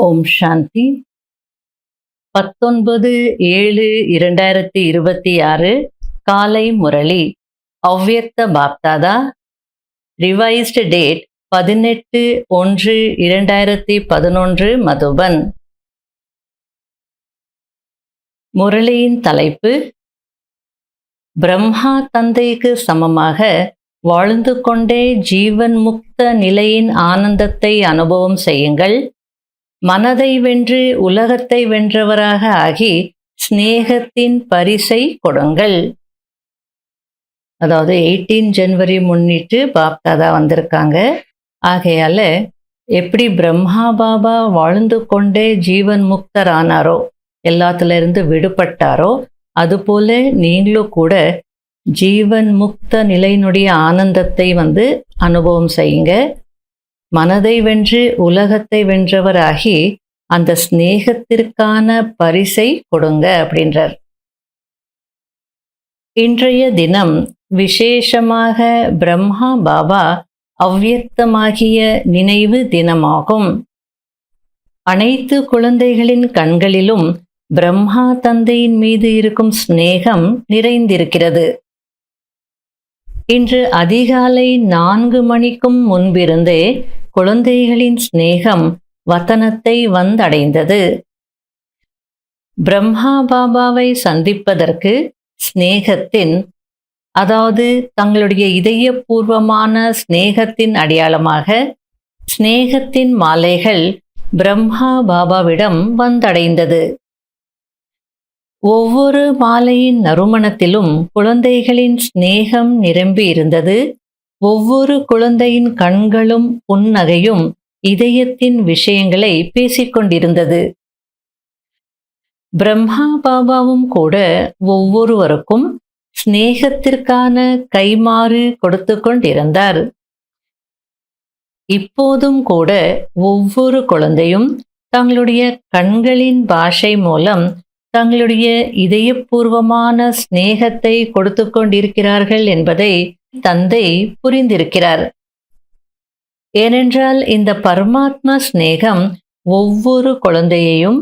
ஓம் சாந்தி. 19/7/2026 காலை முரளி. அவ்யக்த Bapdada. Revised date 18/1/2011 Madhuban. முரளியின் தலைப்பு: பிரம்மா தந்தைக்கு சமமாக வாழ்ந்து கொண்டே ஜீவன் முக்த நிலையின் ஆனந்தத்தை அனுபவம் செய்யுங்கள். மனதை வென்று உலகத்தை வென்றவராக ஆகி ஸ்நேகத்தின் பரிசை கொடுங்கள். அதாவது 18 ஜனவரி முன்னிட்டு பாப்தாதா வந்திருக்காங்க. ஆகையால எப்படி பிரம்மா பாபா வாழ்ந்து கொண்டே ஜீவன் முக்தர் ஆனாரோ, எல்லாத்திலிருந்து விடுபட்டாரோ, அதுபோல நீங்களும் கூட ஜீவன் முக்த நிலையினுடைய ஆனந்தத்தை அனுபவம் செய்யுங்க. மனதை வென்று உலகத்தை வென்றவராகி அந்த ஸ்நேகத்திற்கான பரிசை கொடுங்க அப்படின்றார். இன்றைய தினம் விசேஷமாக பிரம்மா பாபா அவ்யக்தமாகிய நினைவு தினமாகும். அனைத்து குழந்தைகளின் கண்களிலும் பிரம்மா தந்தையின் மீது இருக்கும் ஸ்நேகம் நிறைந்திருக்கிறது. இன்று அதிகாலை 4 மணிக்கும் முன்பிருந்தே குழந்தைகளின் ஸ்நேகம் வதனத்தை வந்தடைந்தது. பிரம்மா பாபாவை சந்திப்பதற்கு ஸ்நேகத்தின், அதாவது தங்களுடைய இதயபூர்வமான ஸ்நேகத்தின் அடையாளமாக ஸ்நேகத்தின் மாலைகள் பிரம்மா பாபாவிடம் வந்தடைந்தது. ஒவ்வொரு மாலையின் நறுமணத்திலும் குழந்தைகளின் ஸ்நேகம் நிரம்பி இருந்தது. ஒவ்வொரு குழந்தையின் கண்களும் புன்னகையும் இதயத்தின் விஷயங்களை பேசிக்கொண்டிருந்தது. பிரம்மா பாபாவும் கூட ஒவ்வொருவருக்கும் ஸ்நேகத்திற்கான கைமாறு கொடுத்து கொண்டிருந்தார். இப்போதும் கூட ஒவ்வொரு குழந்தையும் தங்களுடைய கண்களின் பாஷை மூலம் தங்களுடைய இதயபூர்வமான ஸ்நேகத்தை கொடுத்து கொண்டிருக்கிறார்கள் என்பதை தந்தை புரிந்திருக்கிறார். ஏனென்றால் இந்த பரமாத்மா ஸ்நேகம் ஒவ்வொரு குழந்தையையும்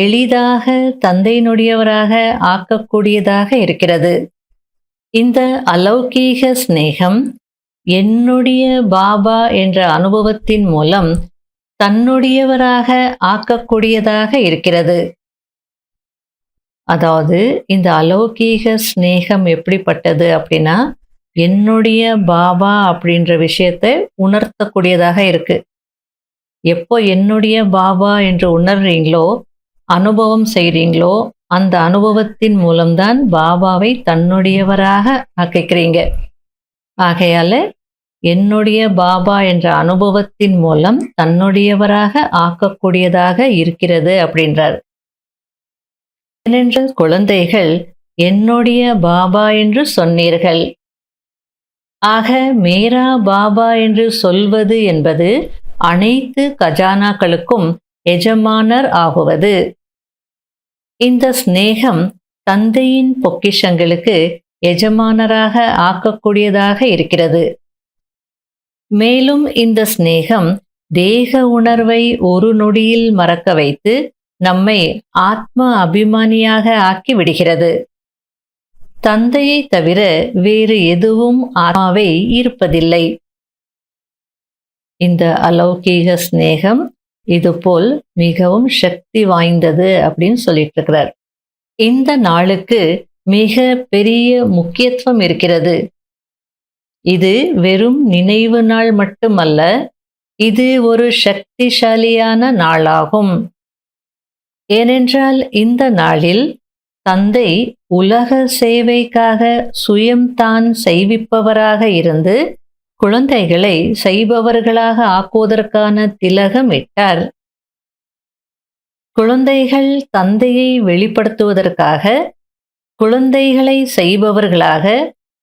எளிதாக தந்தையினுடையவராக ஆக்கக்கூடியதாக இருக்கிறது. இந்த அலௌகீக ஸ்நேகம் என்னுடைய பாபா என்ற அனுபவத்தின் மூலம் தன்னுடையவராக ஆக்கக்கூடியதாக இருக்கிறது. அதாவது இந்த அலௌகீக ஸ்நேகம் எப்படிப்பட்டது அப்படின்னா, என்னுடைய பாபா அப்படின்ற விஷயத்தை உணர்த்தக்கூடியதாக இருக்கு. எப்போ என்னுடைய பாபா என்று உணர்றீங்களோ, அனுபவம் செய்கிறீங்களோ, அந்த அனுபவத்தின் மூலம்தான் பாபாவை தன்னுடையவராக ஆக்கிக்கிறீங்க. ஆகையால என்னுடைய பாபா என்ற அனுபவத்தின் மூலம் தன்னுடையவராக ஆக்கக்கூடியதாக இருக்கிறது அப்படின்றார். ஏனென்றால் குழந்தைகள் என்னுடைய பாபா என்று சொன்னீர்கள். ஆக மேரா பாபா என்று சொல்வது என்பது அனைத்து கஜானாக்களுக்கும் எஜமானர் ஆகுவது. இந்த ஸ்நேகம் தந்தையின் பொக்கிஷங்களுக்கு எஜமானராக ஆக்கக்கூடியதாக இருக்கிறது. மேலும் இந்த ஸ்நேகம் தேக உணர்வை ஒரு நொடியில் மறக்க வைத்து நம்மை ஆத்ம அபிமானியாக ஆக்கி விடுகிறது. தந்தையை தவிர வேறு எதுவும் ஆத்மாவை ஈர்ப்பதில்லை. இந்த அலௌகீக ஸ்நேகம் இதுபோல் மிகவும் சக்தி வாய்ந்தது அப்படின்னு சொல்லிட்டு இருக்கிறார். இந்த நாளுக்கு மிக பெரிய முக்கியத்துவம் இருக்கிறது. இது வெறும் நினைவு நாள் மட்டுமல்ல, இது ஒரு சக்திசாலியான நாளாகும். ஏனென்றால் இந்த நாளில் தந்தை உலக சேவைக்காக சுயம்தான் செய்விப்பவராக இருந்து குழந்தைகளை செய்பவர்களாக ஆக்குவதற்கான திலகம் இட்டார். குழந்தைகள் தந்தையை வெளிப்படுத்துவதற்காக குழந்தைகளை செய்பவர்களாக,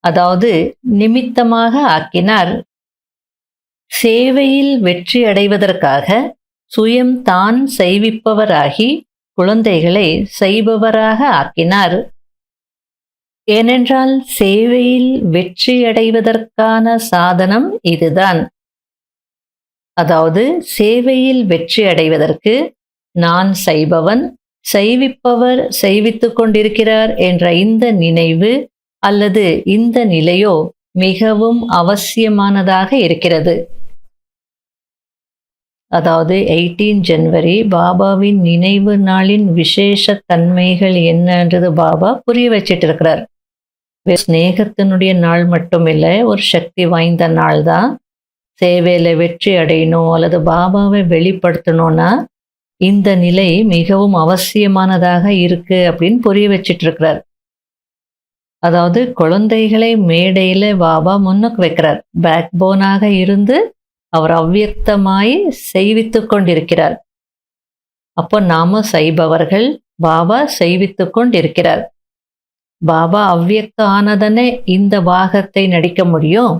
அதாவது நிமித்தமாக ஆக்கினார். சேவையில் வெற்றி அடைவதற்காக சுயம்தான் செய்விப்பவராகி குழந்தைகளை செய்பவராக ஆக்கினார். ஏனென்றால் சேவையில் வெற்றியடைவதற்கான சாதனம் இதுதான். அதாவது சேவையில் வெற்றி அடைவதற்கு நான் செய்பவன், செய்விப்பவர் செய்வித்துக் கொண்டிருக்கிறார் என்ற இந்த நினைவு அல்லது இந்த நிலையோ மிகவும் அவசியமானதாக இருக்கிறது. அதாவது 18 ஜனவரி பாபாவின் நினைவு நாளின் விசேஷ தன்மைகள் என்னன்றது பாபா புரிய வச்சிட்டு இருக்கிறார். ஸ்நேகத்தினுடைய நாள் மட்டும் இல்லை, ஒரு சக்தி வாய்ந்த நாள் தான். சேவையில வெற்றி அடையணும் அல்லது பாபாவை வெளிப்படுத்தணும்னா இந்த நிலை மிகவும் அவசியமானதாக இருக்கு அப்படின்னு புரிய வச்சிட்டு இருக்கிறார். அதாவது குழந்தைகளை மேடையில பாபா முன்னுக்கு வைக்கிறார். பேக் போனாக இருந்து அவர் அவ்வியக்தமாய் செய்வித்துக் கொண்டிருக்கிறார். அப்போ நாம செய்பவர்கள், பாபா செய்வித்துக் கொண்டிருக்கிறார். பாபா அவ்வியக்த ஆனதனே இந்த பாகத்தை நடிக்க முடியும்.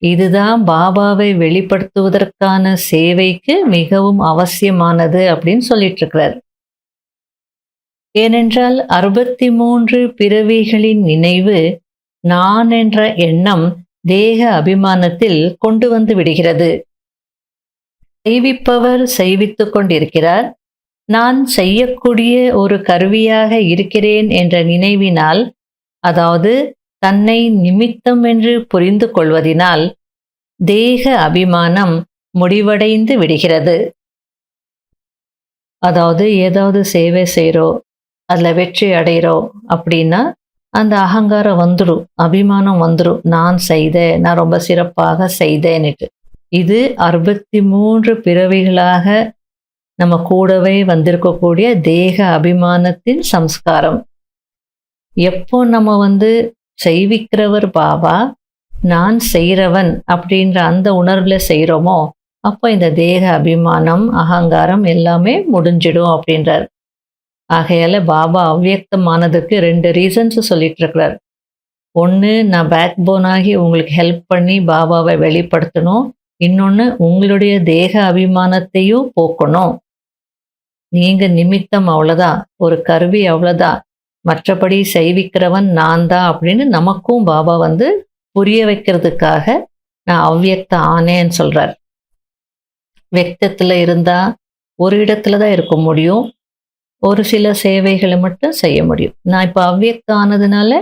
இதுதான் பாபாவை வெளிப்படுத்துவதற்கான சேவைக்கு மிகவும் அவசியமானது அப்படின்னு சொல்லிட்டு இருக்கிறார். ஏனென்றால் 63 பிறவிகளின் நினைவு நான் என்ற எண்ணம் தேக அபிமானத்தில் கொண்டு வந்து விடுகிறது. செய்விப்பவர் செய்வித்துக் கொண்டிருக்கிறார். நான் செய்யக்கூடிய ஒரு கருவியாக இருக்கிறேன் என்ற நினைவினால், அதாவது தன்னை நிமித்தம் என்று புரிந்து கொள்வதினால் தேக அபிமானம் முடிவடைந்து விடுகிறது. அதாவது ஏதாவது சேவை செய்கிறோம், அதில் வெற்றி அடைகிறோம் அப்படின்னா அந்த அகங்காரம் வந்துடும், அபிமானம் வந்துடும். நான் செய்தேன், நான் ரொம்ப சிறப்பாக செய்தேன்னுட்டு. இது 63 பிறவிகளாக நம்ம கூடவே வந்திருக்கக்கூடிய தேக அபிமானத்தின் சம்ஸ்காரம். எப்போ நம்ம செய்விக்கிறவர் பாபா, நான் செய்கிறவன் அப்படின்ற அந்த உணர்வில் செய்கிறோமோ அப்போ இந்த தேக அபிமானம், அகங்காரம் எல்லாமே முடிஞ்சிடும் அப்படின்றார். ஆகையால பாபா அவ்வியக்தமானதுக்கு 2 ரீசன்ஸ் சொல்லிட்டு இருக்கிறார். ஒன்று, நான் பேக் போனாகி உங்களுக்கு ஹெல்ப் பண்ணி பாபாவை வெளிப்படுத்தணும். இன்னொன்று, உங்களுடைய தேக அபிமானத்தையும் போக்கணும். நீங்க நிமித்தம், அவ்வளோதான், ஒரு கருவி, அவ்வளோதான். மற்றபடி செய்விக்கிறவன் நான் தான் அப்படின்னு நமக்கும் பாபா புரிய வைக்கிறதுக்காக நான் அவ்வியக்த ஆனேன்னு சொல்றார். வெக்தத்தில் இருந்தா ஒரு இடத்துல தான் இருக்க முடியும், ஒரு சில சேவைகளை மட்டும் செய்ய முடியும். நான் இப்போ அவ்வியக்த ஆனதுனால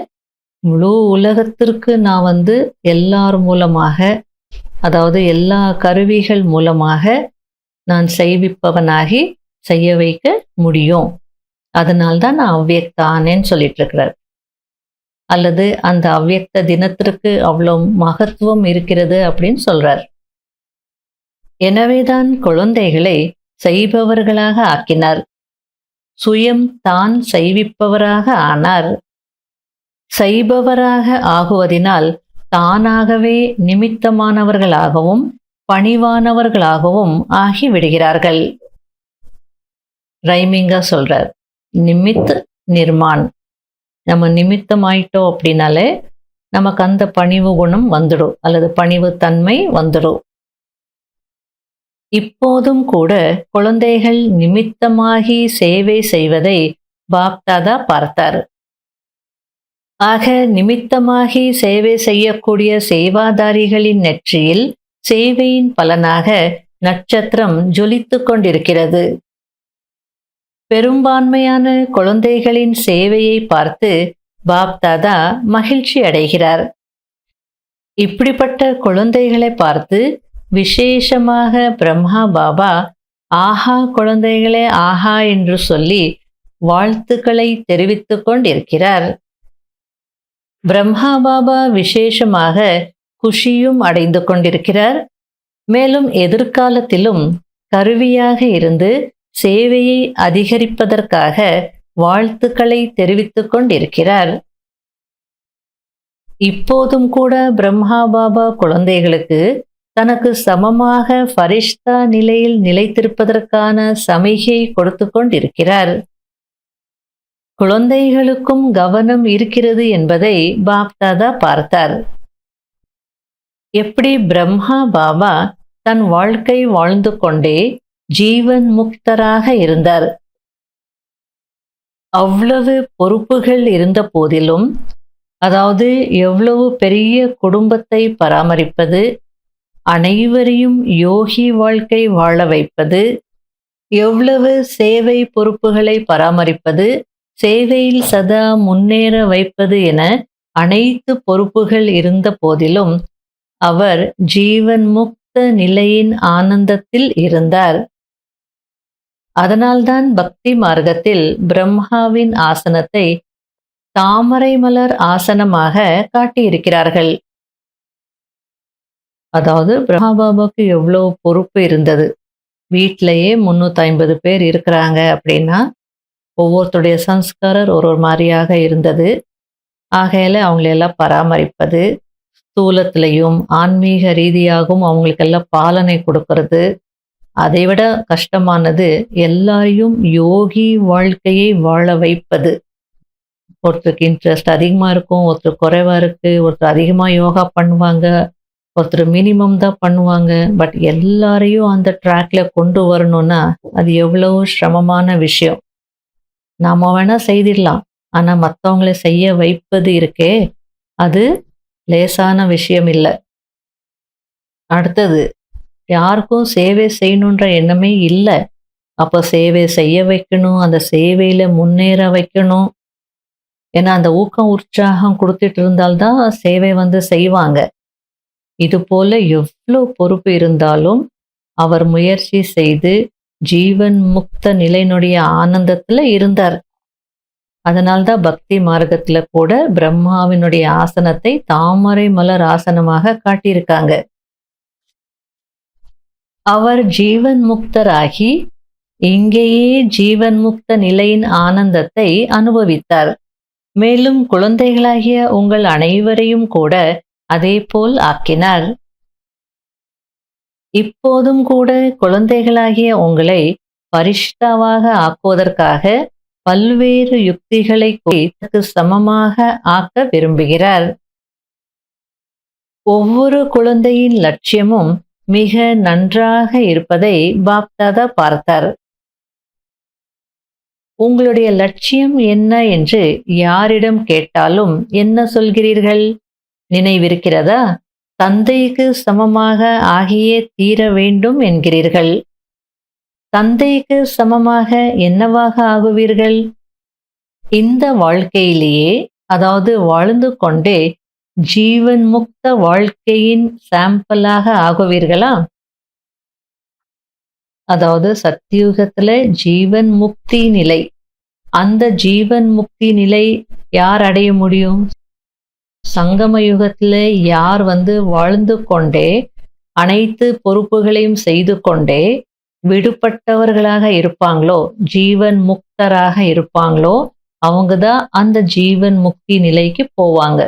முழு உலகத்திற்கு நான் எல்லார் மூலமாக, அதாவது எல்லா கருவிகள் மூலமாக நான் செய்விப்பவனாகி செய்ய வைக்க முடியும். அதனால்தான் நான் அவ்வியக்த ஆனேன்னு சொல்லிட்டு இருக்கிறார். அல்லது அந்த அவ்வியக்த தினத்திற்கு அவ்வளோ மகத்துவம் இருக்கிறது அப்படின்னு சொல்றார். எனவேதான் குழந்தைகளை செய்பவர்களாக ஆக்கினார். சுயம் தான் செய்விப்பவராக ஆனார். செய்பவராக ஆகுவதினால் தானாகவே நிமித்தமானவர்களாகவும் பணிவானவர்களாகவும் ஆகிவிடுகிறார்கள். ரைமிங்கா சொல்றார், நிமித் நிர்மான். நம்ம நிமித்தமாயிட்டோம் அப்படின்னாலே நமக்கு அந்த பணிவு குணம் வந்துடும், அல்லது பணிவு தன்மை வந்துடும். இப்போதும் கூட குழந்தைகள் நிமித்தமாகி சேவை செய்வதை பாப்தாதா பார்த்தார். ஆக நிமித்தமாகி சேவை செய்யக்கூடிய சேவாதாரிகளின் நெற்றியில் சேவையின் பலனாக நட்சத்திரம் ஜொலித்துக் கொண்டிருக்கிறது. பெரும்பான்மையான குழந்தைகளின் சேவையை பார்த்து பாப்தாதா மகிழ்ச்சி அடைகிறார். இப்படிப்பட்ட குழந்தைகளை பார்த்து விசேஷமாக பிரம்மா பாபா ஆஹா குழந்தைகளே ஆஹா என்று சொல்லி வாழ்த்துக்களை தெரிவித்துக் கொண்டிருக்கிறார். பிரம்மா பாபா விசேஷமாக குஷியும் அடைந்து கொண்டிருக்கிறார். மேலும் எதிர்காலத்திலும் கருவியாக இருந்து சேவையை அதிகரிப்பதற்காக வாழ்த்துக்களை தெரிவித்துக் கொண்டிருக்கிறார். இப்போதும் கூட பிரம்மா பாபா குழந்தைகளுக்கு தனக்கு சமமாக ஃபரிஷ்தா நிலையில் நிலைத்திருப்பதற்கான சமிகை கொடுத்து கொண்டிருக்கிறார். குழந்தைகளுக்கும் கவனம் இருக்கிறது என்பதை பாப்தாதா பார்த்தார். எப்படி பிரம்மா பாபா தன் வாழ்க்கை வாழ்ந்து கொண்டே ஜீவன் முக்தராக இருந்தார். அவ்வளவு பொறுப்புகள் இருந்த போதிலும், அதாவது எவ்வளவு பெரிய குடும்பத்தை பராமரிப்பது, அனைவரையும் யோகி வாழ்க்கை வாழ வைப்பது, எவ்வளவு சேவை பொறுப்புகளை பராமரிப்பது, சேவையில் சதா முன்னேற வைப்பது என அனைத்து பொறுப்புகள் இருந்த போதிலும், அவர் ஜீவன் முக்த நிலையின் ஆனந்தத்தில் இருந்தார். அதனால்தான் பக்தி மார்க்கத்தில் பிரம்மாவின் ஆசனத்தை தாமரை மலர் ஆசனமாக காட்டியிருக்கிறார்கள். அதாவது பிரம்மா பாபாவுக்கு எவ்வளோ பொறுப்பு இருந்தது. வீட்டிலேயே 350 பேர் இருக்கிறாங்க அப்படின்னா, ஒவ்வொருத்தருடைய சம்ஸ்காரர் ஒரு ஒரு மாதிரியாக இருந்தது. ஆகையில அவங்களையெல்லாம் பராமரிப்பது, ஸ்தூலத்திலையும் ஆன்மீக ரீதியாகவும் அவங்களுக்கெல்லாம் பாலனை கொடுக்கறது, அதைவிட கஷ்டமானது எல்லாரையும் யோகி வாழ்க்கையை வாழ வைப்பது. ஒருத்தருக்கு இன்ட்ரெஸ்ட் அதிகமா இருக்கும், ஒருத்தருக்கு குறைவா இருக்கு, ஒருத்தர் அதிகமா யோகா பண்ணுவாங்க, ஒருத்தர் மினிமம் தான் பண்ணுவாங்க. பட் எல்லாரையும் அந்த ட்ராக்ல கொண்டு வரணும்னா, அது எவ்வளவு சிரமமான விஷயம். நாம வேணா செய்திடலாம். ஆனா மத்தவங்கள செய்ய வைப்பது இருக்கே, அது லேசான விஷயம் இல்ல. அடுத்தது, யாருக்கும் சேவை செய்யணுன்ற எண்ணமே இல்ல. அப்ப சேவை செய்ய வைக்கணும், அந்த சேவையில முன்னேற வைக்கணும். ஏன்னா அந்த ஊக்கம், உற்சாகம் குடுத்துட்டு இருந்தால் தான் சேவை செய்வாங்க. இது போல எவ்ளோ பொறுப்பு இருந்தாலும், அவர் முயற்சி செய்து ஜீவன் முக்த நிலையினுடைய ஆனந்தத்துல இருந்தார். அதனால்தான் பக்தி மார்க்கத்துல கூட பிரம்மாவினுடைய ஆசனத்தை தாமரை மலர் ஆசனமாக காட்டியிருக்காங்க. அவர் ஜீவன் முக்தராகி இங்கேயே ஜீவன் முக்த நிலையின் ஆனந்தத்தை அனுபவித்தார். மேலும் குழந்தைகளாகிய உங்கள் அனைவரையும் கூட அதேபோல் ஆக்கினார். இப்போதும் கூட குழந்தைகளாகிய உங்களை பரிஷ்டாவாக ஆக்குவதற்காக பல்வேறு யுக்திகளை கூறி தனக்கு சமமாக ஆக்க விரும்புகிறார். ஒவ்வொரு குழந்தையின் லட்சியமும் மிக நன்றாக இருப்பதை பாப்தாதா பார்த்தார். உங்களுடைய லட்சியம் என்ன என்று யாரிடம் கேட்டாலும் என்ன சொல்கிறீர்கள்? நினைவிருக்கிறதா? தந்தைக்கு சமமாக ஆகியே தீர வேண்டும் என்கிறீர்கள். தந்தைக்கு சமமாக என்னவாக ஆகுவீர்கள்? இந்த வாழ்க்கையிலேயே, அதாவது வாழ்ந்து கொண்டே ஜீவன் முக்த வாழ்க்கையின் சாம்பிளாக ஆகுவீர்களா? அதாவது சத்தியுகத்துல ஜீவன் முக்தி நிலை. அந்த ஜீவன் முக்தி நிலை யார் அடைய முடியும்? சங்கம யுகத்துல யார் வாழ்ந்து கொண்டே அனைத்து பொறுப்புகளையும் செய்து கொண்டே விடுபட்டவர்களாக இருப்பாங்களோ, ஜீவன் முக்தராக இருப்பாங்களோ, அவங்க தான் அந்த ஜீவன் முக்தி நிலைக்கு போவாங்க.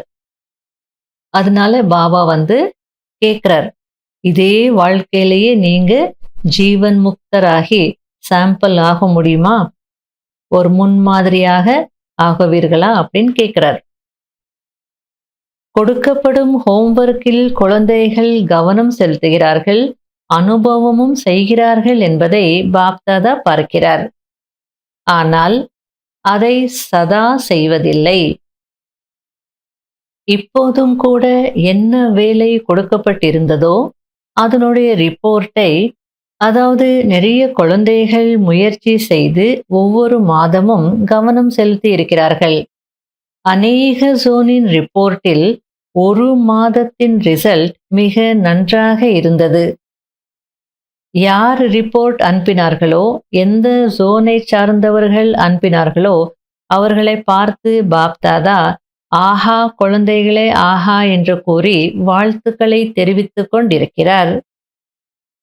அதனால பாபா கேக்குறார், இதே வாழ்க்கையிலேயே நீங்க ஜீவன் முக்தராகி சாம்பிள் ஆக முடியுமா? ஒரு முன்மாதிரியாக ஆகுவீர்களா அப்படின்னு கேட்கிறார். கொடுக்கப்படும் ஹோம்வொர்க்கில் குழந்தைகள் கவனம் செலுத்துகிறார்கள், அனுபவமும் செய்கிறார்கள் என்பதை பாப்தாதா பார்க்கிறார். ஆனால் அதை சதா செய்வதில்லை. இப்போதும் கூட என்ன வேலை கொடுக்கப்பட்டிருந்ததோ அதனுடைய ரிப்போர்ட்டை, அதாவது நிறைய குழந்தைகள் முயற்சி செய்து ஒவ்வொரு மாதமும் கவனம் செலுத்தி இருக்கிறார்கள். அநேக ஜோனின் ரிப்போர்ட்டில் ஒரு மாதத்தின் ரிசல்ட் மிக நன்றாக இருந்தது. யார் ரிப்போர்ட் அனுப்பினார்களோ, எந்த ஜோனை சார்ந்தவர்கள் அனுப்பினார்களோ அவர்களை பார்த்து பாப்தாதா ஆஹா குழந்தைகளே ஆஹா என்று கூறி வாழ்த்துக்களை தெரிவித்துக் கொண்டிருக்கிறார்.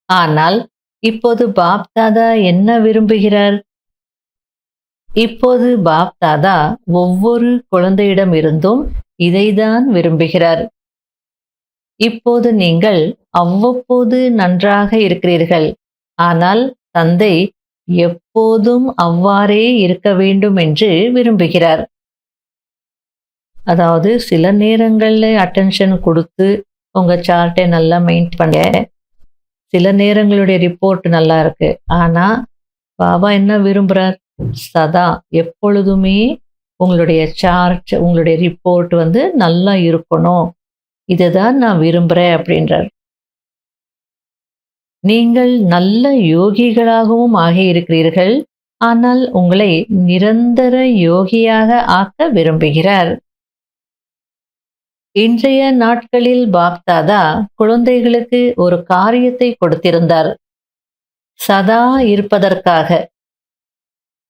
ஆனால் இப்போது பாப்தாதா என்ன விரும்புகிறார்? இப்போது பாப்தாதா ஒவ்வொரு குழந்தையிடம் இருந்தும் இதைதான் விரும்புகிறார். இப்போது நீங்கள் அவ்வப்போது நன்றாக இருக்கிறீர்கள், ஆனால் தந்தை எப்போதும் அவ்வாறே இருக்க வேண்டும் என்று விரும்புகிறார். அதாவது சில நேரங்கள்ல அட்டென்ஷன் கொடுத்து உங்க சார்ட்டை நல்லா மெயின்டைன் பண்ண, சில நேரங்களுடைய ரிப்போர்ட் நல்லா இருக்கு. ஆனா பாபா என்ன விரும்புறார்? சதா எப்பொழுதுமே உங்களுடைய சார்ட், உங்களுடைய ரிப்போர்ட் நல்லா இருக்கணும். இதுதான் நான் விரும்புறேன் அப்படின்றார். நீங்கள் நல்ல யோகிகளாகவும் ஆகியிருக்கிறீர்கள். ஆனால் உங்களை நிரந்தர யோகியாக ஆக்க விரும்புகிறார். இன்றைய நாட்களில் பாப்தாதா குழந்தைகளுக்கு ஒரு காரியத்தை கொடுத்திருந்தார். சதா இருப்பதற்காக,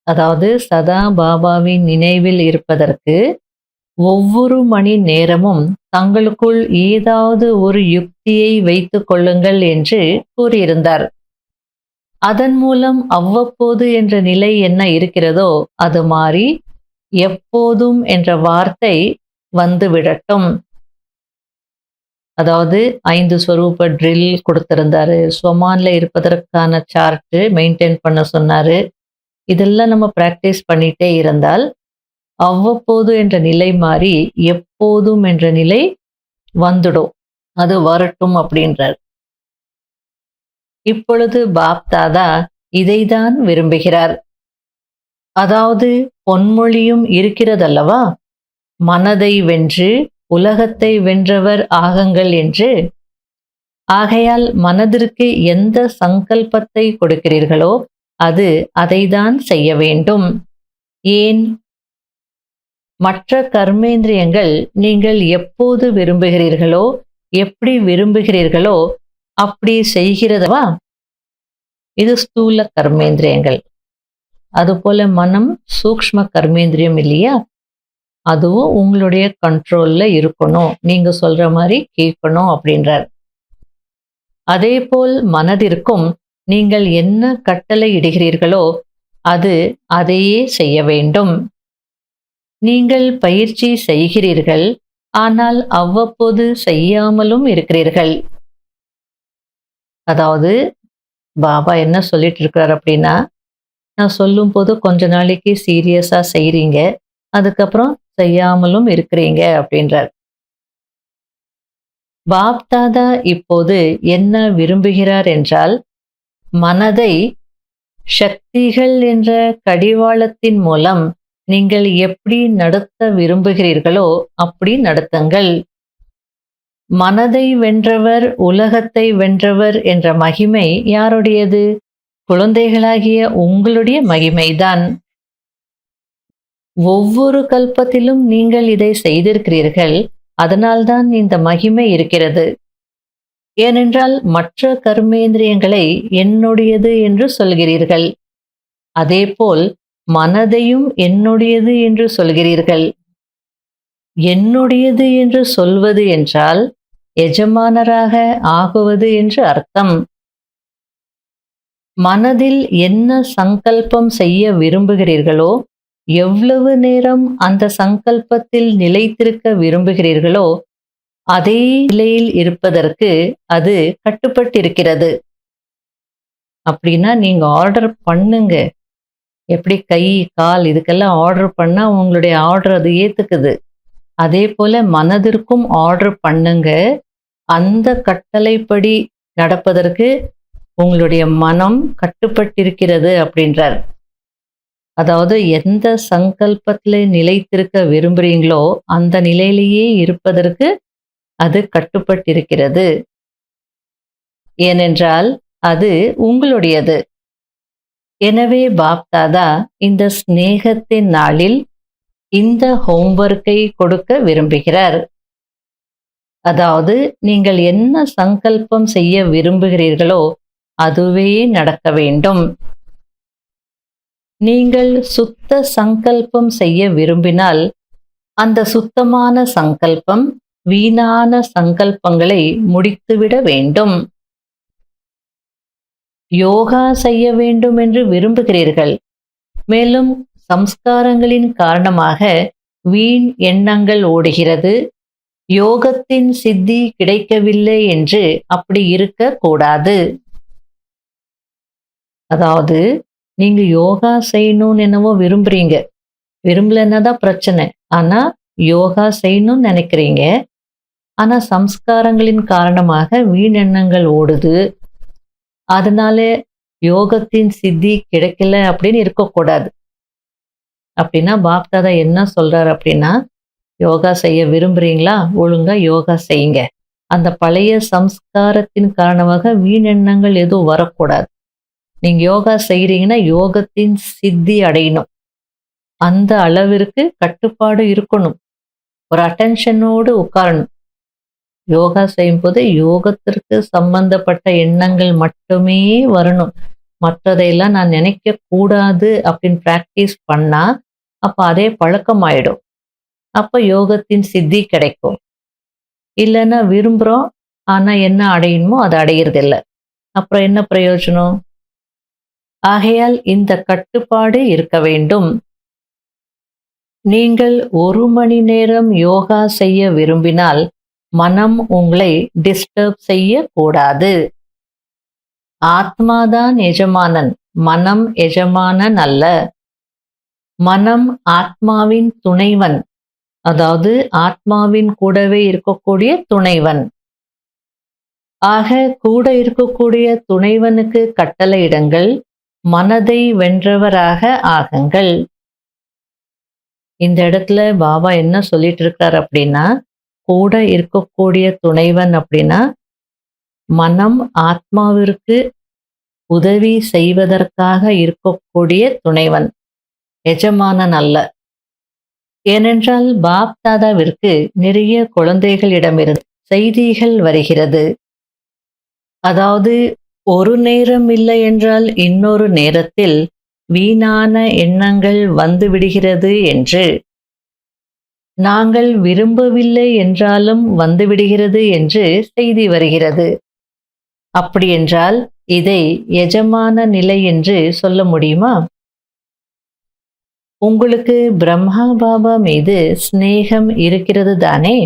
அதாவது சதா பாபாவின் நினைவில் இருப்பதற்கு ஒவ்வொரு மணி நேரமும் தங்களுக்குள் ஏதாவது ஒரு யுக்தியை வைத்துக் கொள்ளுங்கள் என்று கூறியிருந்தார். அதன் மூலம் அவ்வப்போது என்ற நிலை என்ன இருக்கிறதோ அது மாறி எப்போதும் என்ற வார்த்தை வந்துவிடட்டும். அதாவது 5 ஸ்வரூப ட்ரில் கொடுத்திருந்தாரு. ஸ்வமான்ல இருப்பதற்கான சார்ட் மெயின்டைன் பண்ண சொன்னாரு. இதெல்லாம் நம்ம பிராக்டிஸ் பண்ணிட்டே இருந்தால் அவ்வப்போது என்ற நிலை மாறி எப்போதும் என்ற நிலை வந்துடும். அது வரட்டும் அப்படின்றார். இப்பொழுது பாப்தாதா இதைதான் விரும்புகிறார். அதாவது பொன்மொழியும் இருக்கிறதல்லவா, மனதை வென்று உலகத்தை வென்றவர் ஆகுங்கள் என்று. ஆகையால் மனதிற்கு எந்த சங்கல்பத்தை கொடுக்கிறீர்களோ அது அதைதான் செய்ய வேண்டும். ஏன்? மற்ற கர்மேந்திரியங்கள் நீங்கள் எப்போது விரும்புகிறீர்களோ, எப்படி விரும்புகிறீர்களோ அப்படி செய்கிறதவா? இது ஸ்தூல கர்மேந்திரியங்கள். அதுபோல மனம் சூக்ஷ்ம கர்மேந்திரியம் இல்லையா? அதுவும் உங்களுடைய கண்ட்ரோல்ல இருக்கணும். நீங்க சொல்ற மாதிரி கேட்கணும் அப்படின்றார். அதேபோல் மனதிற்கும் நீங்கள் என்ன கட்டளை இடுகிறீர்களோ அது அதையே செய்ய வேண்டும். நீங்கள் பயிற்சி செய்கிறீர்கள், ஆனால் அவ்வப்போது செய்யாமலும் இருக்கிறீர்கள். அதாவது பாபா என்ன சொல்லிட்டு இருக்கிறார் அப்படின்னா, நான் சொல்லும் போது கொஞ்ச நாளைக்கு சீரியஸா செய்றீங்க, அதுக்கப்புறம் செய்யாமலும் இருக்கிறீங்க அப்படின்றார். பாப்தாதா இப்போது என்ன விரும்புகிறார் என்றால், மனதை சக்திகள் என்ற கடிவாளத்தின் மூலம் நீங்கள் எப்படி நடத்த விரும்புகிறீர்களோ அப்படி நடத்துங்கள். மனதை வென்றவர் உலகத்தை வென்றவர் என்ற மகிமை யாருடையது? குழந்தைகளாகிய உங்களுடைய மகிமைதான். ஒவ்வொரு கல்பத்திலும் நீங்கள் இதை செய்திருக்கிறீர்கள். அதனால்தான் இந்த மகிமை இருக்கிறது. ஏனென்றால் மற்ற கர்மேந்திரியங்களை என்னுடையது என்று சொல்கிறீர்கள். அதேபோல் மனதையும் என்னுடையது என்று சொல்கிறீர்கள். என்னுடையது என்று சொல்வது என்றால் எஜமானராக ஆகுவது என்று அர்த்தம். மனதில் என்ன சங்கல்பம் செய்ய விரும்புகிறீர்களோ, எவ்வளவு நேரம் அந்த சங்கல்பத்தில் நிலைத்திருக்க விரும்புகிறீர்களோ அதே நிலையில் இருப்பதற்கு அது கட்டுப்பட்டிருக்கிறது. அப்படின்னா நீங்க ஆர்டர் பண்ணுங்க. எப்படி கை கால் இதுக்கெல்லாம் ஆர்டர் பண்ணா உங்களுடைய ஆர்டர் அது ஏத்துக்குது. அதே போல மனதிற்கும் ஆர்டர் பண்ணுங்க. அந்த கட்டளைப்படி நடப்பதற்கு உங்களுடைய மனம் கட்டுப்பட்டிருக்கிறது அப்படின்றார். அதாவது எந்த சங்கல்பத்தில் நிலைத்திருக்க விரும்புறீங்களோ அந்த நிலையிலேயே இருப்பதற்கு அது கட்டுப்பட்டிருக்கிறது. ஏனென்றால் அது உங்களுடையது. எனவே பாப்தாதா இந்த ஸ்நேகத்தின் நாளில் இந்த ஹோம்வொர்க்கை கொடுக்க விரும்புகிறார். அதாவது நீங்கள் என்ன சங்கல்பம் செய்ய விரும்புகிறீர்களோ அதுவே நடக்க வேண்டும். நீங்கள் சுத்த சங்கல்பம் செய்ய விரும்பினால் அந்த சுத்தமான சங்கல்பம் வீணான சங்கல்பங்களை முடித்துவிட வேண்டும். யோகா செய்ய வேண்டும் என்று விரும்புகிறீர்கள். மேலும் சம்ஸ்காரங்களின் காரணமாக வீண் எண்ணங்கள் ஓடுகிறது. யோகத்தின் சித்தி கிடைக்கவில்லை என்று அப்படி இருக்கக்கூடாது. அதாவது நீங்க யோகா செய்யணும்னு என்னவோ விரும்புறீங்க. விரும்பலன்னா தான் பிரச்சனை. ஆனா யோகா செய்யணும்னு நினைக்கிறீங்க. ஆனா சம்ஸ்காரங்களின் காரணமாக வீணெண்ணங்கள் ஓடுது. அதனால யோகத்தின் சித்தி கிடைக்கல அப்படின்னு இருக்கக்கூடாது. அப்படின்னா பாப்தாதா என்ன சொல்றாரு அப்படின்னா, யோகா செய்ய விரும்புறீங்களா? ஒழுங்கா யோகா செய்யுங்க. அந்த பழைய சம்ஸ்காரத்தின் காரணமாக வீணெண்ணங்கள் எதுவும் வரக்கூடாது. நீங்க யோகா செய்றீங்கன்னா, யோகத்தின் சித்தி அடையணும். அந்த அளவிற்கு கட்டுப்பாடு இருக்கணும். ஒரு அட்டென்ஷனோடு உட்காரணும். யோகா செய்யும்போது யோகத்திற்கு சம்பந்தப்பட்ட எண்ணங்கள் மட்டுமே வரணும். மற்றதையெல்லாம் நான் நினைக்கக் கூடாது அப்படின்னு பிராக்டிஸ் பண்ணா, அப்ப அதே பழக்கமாயிடும். அப்ப யோகத்தின் சித்தி கிடைக்கும். இல்லைன்னா விரும்புறோம், ஆனா என்ன அடையணுமோ அதை அடையறதில்ல. அப்புறம் என்ன பிரயோஜனம்? ஆகையால் இந்த கட்டுப்பாடு இருக்க வேண்டும். நீங்கள் 1 மணி நேரம் யோகா செய்ய விரும்பினால், மனம் உங்களை டிஸ்டர்ப் செய்யக்கூடாது. ஆத்மாதான் எஜமானன், மனம் எஜமானன் அல்ல. மனம் ஆத்மாவின் துணைவன், அதாவது ஆத்மாவின் கூடவே இருக்கக்கூடிய துணைவன். ஆக கூட இருக்கக்கூடிய துணைவனுக்கு கட்டளையிடுங்கள், மனதை வென்றவராக ஆகுங்கள். இந்த இடத்துல பாபா என்ன சொல்லிட்டு இருக்கார் அப்படின்னா, கூட இருக்கக்கூடிய துணைவன் அப்படின்னா, மனம் ஆத்மாவிற்கு உதவி செய்வதற்காக இருக்கக்கூடிய துணைவன், எஜமானன் அல்ல. ஏனென்றால் பாப் தாதாவிற்கு நிறைய குழந்தைகளிடமிருந்து செய்திகள் வருகிறது. அதாவது ஒரு நேரம் இல்லை என்றால் இன்னொரு நேரத்தில் வீணான எண்ணங்கள் வந்து விடுகிறது என்று, நாங்கள் விரும்பவில்லை என்றாலும் வந்துவிடுகிறது என்று செய்தி வருகிறது. அப்படியென்றால் இதை எஜமான நிலை என்று சொல்ல முடியுமா? உங்களுக்கு பிரம்மா பாபா மீது சிநேகம் இருக்கிறது தானே?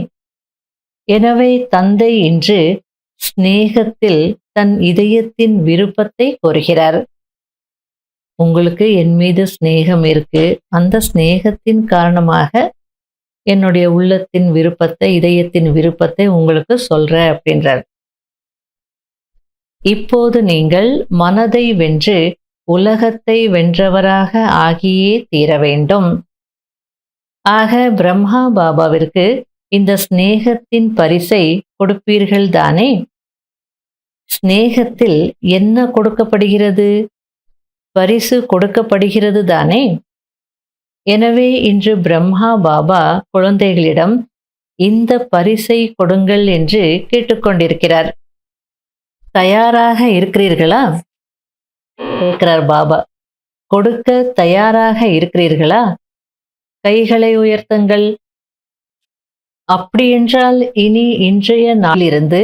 எனவே தந்தை இன்று சிநேகத்தில் தன் இதயத்தின் விருப்பத்தை கோருகிறார். உங்களுக்கு என் மீது சிநேகம் இருக்கு, அந்த சிநேகத்தின் காரணமாக என்னுடைய உள்ளத்தின் விருப்பத்தை, இதயத்தின் விருப்பத்தை உங்களுக்கு சொல்றேன் அப்படின்றார். இப்போது நீங்கள் மனதை வென்று உலகத்தை வென்றவராக ஆகியே தீர வேண்டும். ஆக பிரம்மா பாபாவிற்கு இந்த சிநேகத்தின் பரிசை கொடுப்பீர்கள் தானே? சிநேகத்தில் என்ன கொடுக்கப்படுகிறது? பரிசு கொடுக்கப்படுகிறது தானே? எனவே இன்று பிரம்மா பாபா குழந்தைகளிடம் இந்த பரிசை கொடுங்கள் என்று கேட்டுக்கொண்டிருக்கிறார். தயாராக இருக்கிறீர்களா? கேட்கிறார் பாபா. கொடுக்க தயாராக இருக்கிறீர்களா? கைகளை உயர்த்துங்கள். அப்படியென்றால் இனி இன்றைய நாளிலிருந்து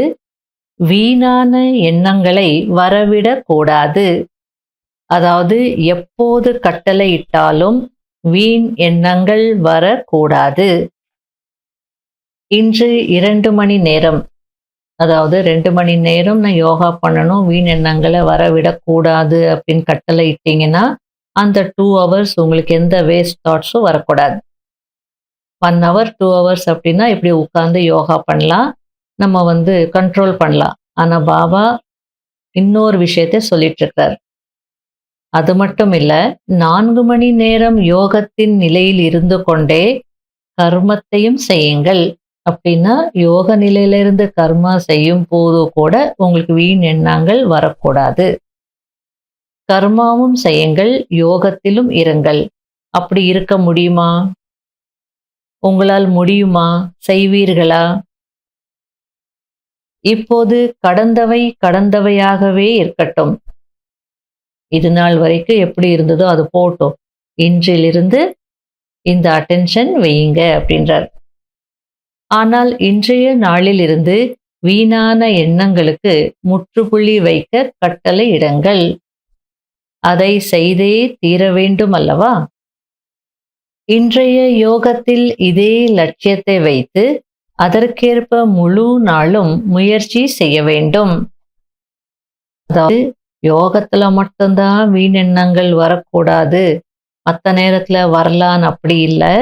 வீணான எண்ணங்களை வரவிடக் கூடாது. அதாவது எப்போது கட்டளையிட்டாலும் வீண் எண்ணங்கள் வரக்கூடாது. இன்று 2 மணி நேரம், அதாவது 2 மணி நேரம் நான் யோகா பண்ணணும், வீண் எண்ணங்களை வரவிடக்கூடாது அப்படின்னு கட்டளையிட்டீங்கன்னா, அந்த 2 ஹவர்ஸ் உங்களுக்கு எந்த வேஸ்ட் தாட்ஸும் வரக்கூடாது. 1 ஹவர் 2 ஹவர்ஸ் அப்படின்னா இப்படி உட்கார்ந்து யோகா பண்ணலாம், நம்ம கண்ட்ரோல் பண்ணலாம். ஆனா பாபா இன்னொரு விஷயத்தை சொல்லிட்டு இருக்கார். அது மட்டும் இல்ல, 4 மணி நேரம் யோகத்தின் நிலையில் இருந்து கொண்டே கர்மத்தையும் செய்யுங்கள். அப்படின்னா யோக நிலையிலிருந்து கர்மா செய்யும் போது கூட உங்களுக்கு வீண் எண்ணங்கள் வரக்கூடாது. கர்மாவும் செய்யுங்கள், யோகத்திலும் இருங்கள். அப்படி இருக்க முடியுமா? உங்களால் முடியுமா? செய்வீர்களா? இப்போது கடந்தவை கடந்தவையாகவே இருக்கட்டும். இது நாள் வரைக்கும் எப்படி இருந்ததோ அது போட்டும். இன்றிலிருந்து இந்த அட்டென்ஷன் வையுங்க அப்படின்றார். ஆனால் இன்றைய நாளிலிருந்து வீணான எண்ணங்களுக்கு முற்றுப்புள்ளி வைக்க கட்டளை இடங்கள். அதை செய்தே தீர வேண்டும் அல்லவா? இன்றைய யோகத்தில் இதே லட்சியத்தை வைத்து அதற்கேற்ப முழு நாளும் முயற்சி செய்ய வேண்டும். அதாவது யோகத்துல மட்டும்தான் வீணெண்ணங்கள் வரக்கூடாது, மற்ற நேரத்துல வரலான்னு அப்படி இல்லை.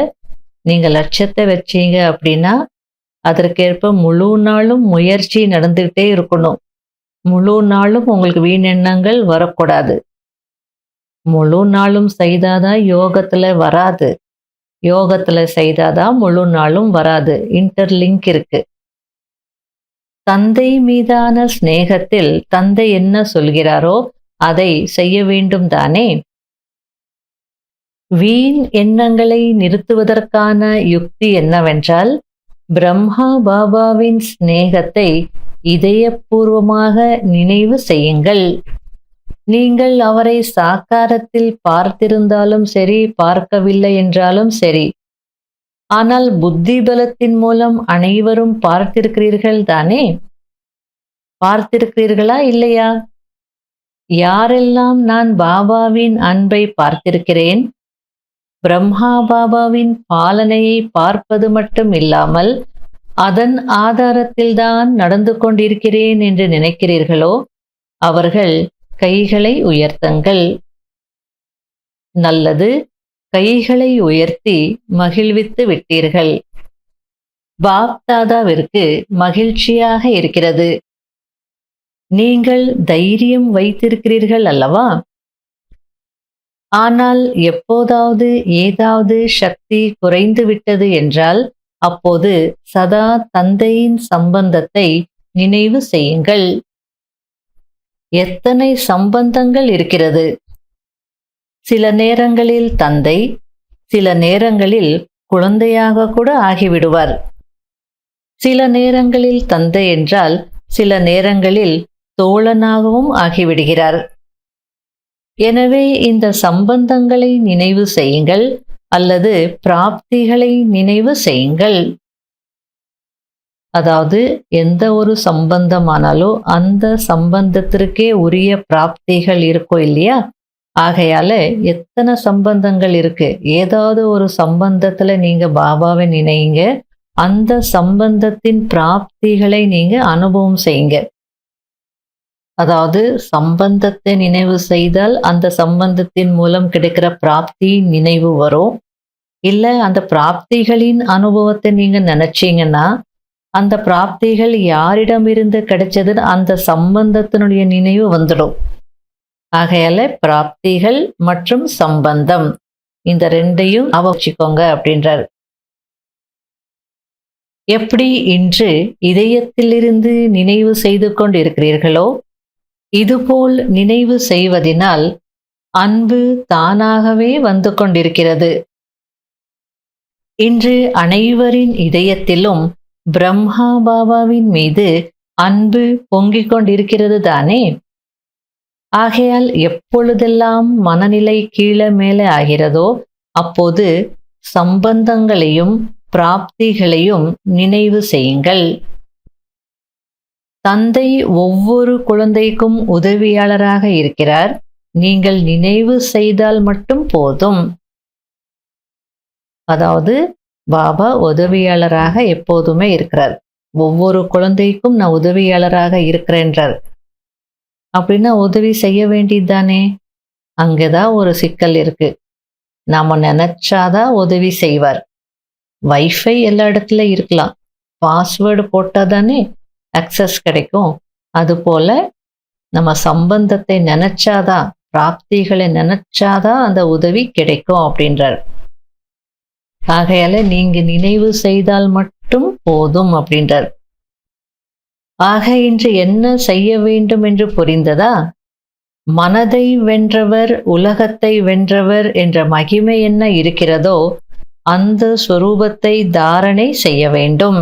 நீங்க லட்சியத்தை வச்சீங்க அப்படின்னா அதற்கேற்ப முழு நாளும் முயற்சி நடந்துகிட்டே இருக்கணும். முழு நாளும் உங்களுக்கு வீணெண்ணங்கள் வரக்கூடாது. முழு நாளும் செய்தாதான் யோகத்துல வராது, யோகத்துல செய்தாதான் முழு நாளும் வராது. இன்டர்லிங்க் இருக்கு. தந்தை மீதான சிநேகத்தில் தந்தை என்ன சொல்கிறாரோ அதை செய்ய வேண்டும் தானே? வீண் எண்ணங்களை நிறுத்துவதற்கான யுக்தி என்னவென்றால், பிரம்மா பாபாவின் சிநேகத்தை இதயபூர்வமாக நினைவு செய்யுங்கள். நீங்கள் அவரை சாக்காரத்தில் பார்த்திருந்தாலும் சரி, பார்க்கவில்லை என்றாலும் சரி, ஆனால் புத்தி பலத்தின் மூலம் அனைவரும் பார்த்திருக்கிறீர்கள் தானே? பார்த்திருக்கிறீர்களா இல்லையா? யாரெல்லாம் நான் பாபாவின் அன்பை பார்த்திருக்கிறேன், பிரம்மா பாபாவின் பாலனையை பார்ப்பது மட்டும் இல்லாமல் அதன் ஆதாரத்தில்தான் நடந்து கொண்டிருக்கிறேன் என்று நினைக்கிறீர்களோ, அவர்கள் கைகளை உயர்த்துங்கள். நல்லது, கைகளை உயர்த்தி மகிழ்வித்து விட்டீர்கள். பாப் தாதாவிற்கு மகிழ்ச்சியாக இருக்கிறது. நீங்கள் தைரியம் வைத்திருக்கிறீர்கள் அல்லவா? ஆனால் எப்போதாவது ஏதாவது சக்தி குறைந்து விட்டது என்றால் அப்போது சதா தந்தையின் சம்பந்தத்தை நினைவு செய்யுங்கள். எத்தனை சம்பந்தங்கள் இருக்கிறது! சில நேரங்களில் தந்தை, சில நேரங்களில் குழந்தையாக கூட ஆகிவிடுவார். சில நேரங்களில் தந்தை என்றால் சில நேரங்களில் தோழனாகவும் ஆகிவிடுகிறார். எனவே இந்த சம்பந்தங்களை நினைவு செய்யுங்கள் அல்லது பிராப்திகளை நினைவு செய்யுங்கள். அதாவது எந்த ஒரு சம்பந்தமானாலும் அந்த சம்பந்தத்திற்கே உரிய பிராப்திகள் இருக்கும் இல்லையா? ஆகையால எத்தனை சம்பந்தங்கள் இருக்கு, ஏதாவது ஒரு சம்பந்தத்துல நீங்க பாபாவை நினைங்க, அந்த சம்பந்தத்தின் பிராப்திகளை நீங்க அனுபவம் செய்யுங்க. அதாவது சம்பந்தத்தை நினைவு செய்தால் அந்த சம்பந்தத்தின் மூலம் கிடைக்கிற பிராப்தி நினைவு வரும். இல்ல அந்த பிராப்திகளின் அனுபவத்தை நீங்க நினைச்சீங்கன்னா அந்த பிராப்திகள் யாரிடமிருந்து கிடைச்சதுன்னு அந்த சம்பந்தத்தினுடைய நினைவு வந்துடும். ஆகையால பிராப்திகள் மற்றும் சம்பந்தம் இந்த ரெண்டையும் அவசிக்கோங்க அப்படின்றார். எப்படி இன்று இதயத்திலிருந்து நினைவு செய்து கொண்டு இருக்கிறீர்களோ, இதுபோல் நினைவு செய்வதினால் அன்பு தானாகவே வந்து கொண்டிருக்கிறது. இன்று அனைவரின் இதயத்திலும் பிரம்மா பாபாவின் மீது அன்பு பொங்கிக் கொண்டிருக்கிறது தானே? ஆகையால் எப்பொழுதெல்லாம் மனநிலை கீழே மேலே ஆகிறதோ அப்போது சம்பந்தங்களையும் பிராப்திகளையும் நினைவு செய்யுங்கள். தந்தை ஒவ்வொரு குழந்தைக்கும் உதவியாளராக இருக்கிறார். நீங்கள் நினைவு செய்தால் மட்டும் போதும். அதாவது பாபா உதவியாளராக எப்போதுமே இருக்கிறார். ஒவ்வொரு குழந்தைக்கும் நான் உதவியாளராக இருக்கிறேன்றார். அப்படின்னா உதவி செய்ய வேண்டியதுதானே? அங்கேதான் ஒரு சிக்கல் இருக்கு. நாம நினைச்சாதான் உதவி செய்வார். வைஃபை எல்லா இடத்துல இருக்கலாம், பாஸ்வேர்டு போட்டால் தானே அக்சஸ் கிடைக்கும். அதுபோல நம்ம சம்பந்தத்தை நினைச்சாதான், பிராப்திகளை நினைச்சாதான் அந்த உதவி கிடைக்கும் அப்படின்றார். ஆகையால நீங்க நினைவு செய்தால் மட்டும் போதும் அப்படின்றார். ஆக இன்று என்ன செய்ய வேண்டும் என்று புரிந்ததா? மனதை வென்றவர் உலகத்தை வென்றவர் என்ற மகிமை என்ன இருக்கிறதோ அந்த சொரூபத்தை தாரணை செய்ய வேண்டும்.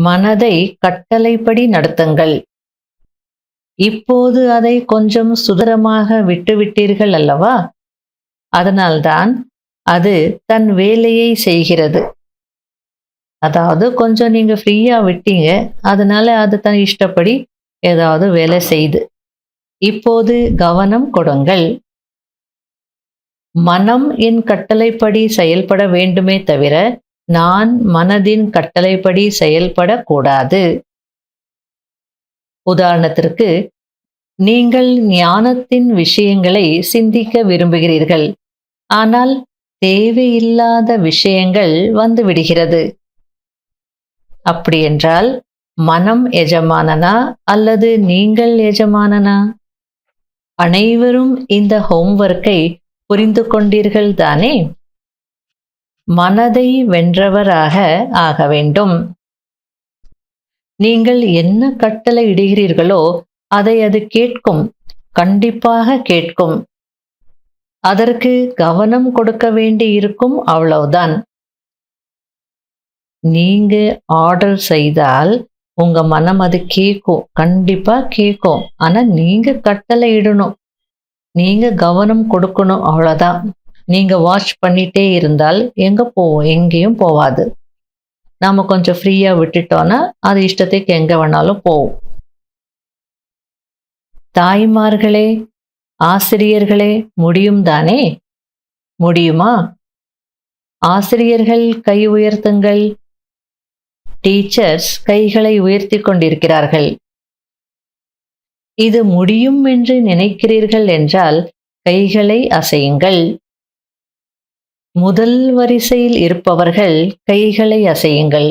மனதை கட்டளைப்படி நடத்துங்கள். இப்போது அதை கொஞ்சம் சுதரமாக விட்டுவிட்டீர்கள் அல்லவா? அதனால்தான் அது தன் வேலையை செய்கிறது. அதாவது கொஞ்சம் நீங்க ஃப்ரீயா விட்டீங்க, அதனால அது தன் இஷ்டப்படி ஏதாவது வேலை செய்து. இப்போது கவனம் கொடுங்கள். மனம் என் கட்டளைப்படி செயல்பட வேண்டுமே தவிர நான் மனதின் கட்டளைப்படி செயல்படக்கூடாது. உதாரணத்திற்கு, நீங்கள் ஞானத்தின் விஷயங்களை சிந்திக்க விரும்புகிறீர்கள், ஆனால் தேவையில்லாத விஷயங்கள் வந்து விடுகிறது. அப்படியென்றால் மனம் எஜமானனா அல்லது நீங்கள் எஜமானனா? அனைவரும் இந்த ஹோம்வொர்க்கை புரிந்து கொண்டீர்கள் தானே? மனதை வென்றவராக ஆக வேண்டும். நீங்கள் என்ன கட்டளை இடுகிறீர்களோ அதை அது கேட்கும். கண்டிப்பாக கேட்கும். அதற்கு கவனம் கொடுக்க வேண்டி இருக்கும், அவ்வளவுதான். நீங்க ஆர்டர் செய்தால் உங்க மனம் அது கேட்கும். கண்டிப்பா கேட்கும். ஆனா நீங்க கட்டளை இடணும். நீங்க கவனம் கொடுக்கணும், அவ்வளவுதான். நீங்க வாட்ச் பண்ணிட்டே இருந்தால் எங்க போவோம்? எங்கேயும் போவாது. நாம கொஞ்சம் ஃப்ரீயா விட்டுட்டோம்னா அது இஷ்டத்துக்கு எங்க வேணாலும் போகும். தாய்மார்களே, ஆசிரியர்களே, முடியும் தானே? முடியுமா? ஆசிரியர்கள் கை உயர்த்துங்கள். டீச்சர்ஸ் கைகளை உயர்த்தி கொண்டிருக்கிறார்கள். இது முடியும் என்று நினைக்கிறீர்கள் என்றால் கைகளை அசையுங்கள். முதல் வரிசையில் இருப்பவர்கள் கைகளை அசையுங்கள்.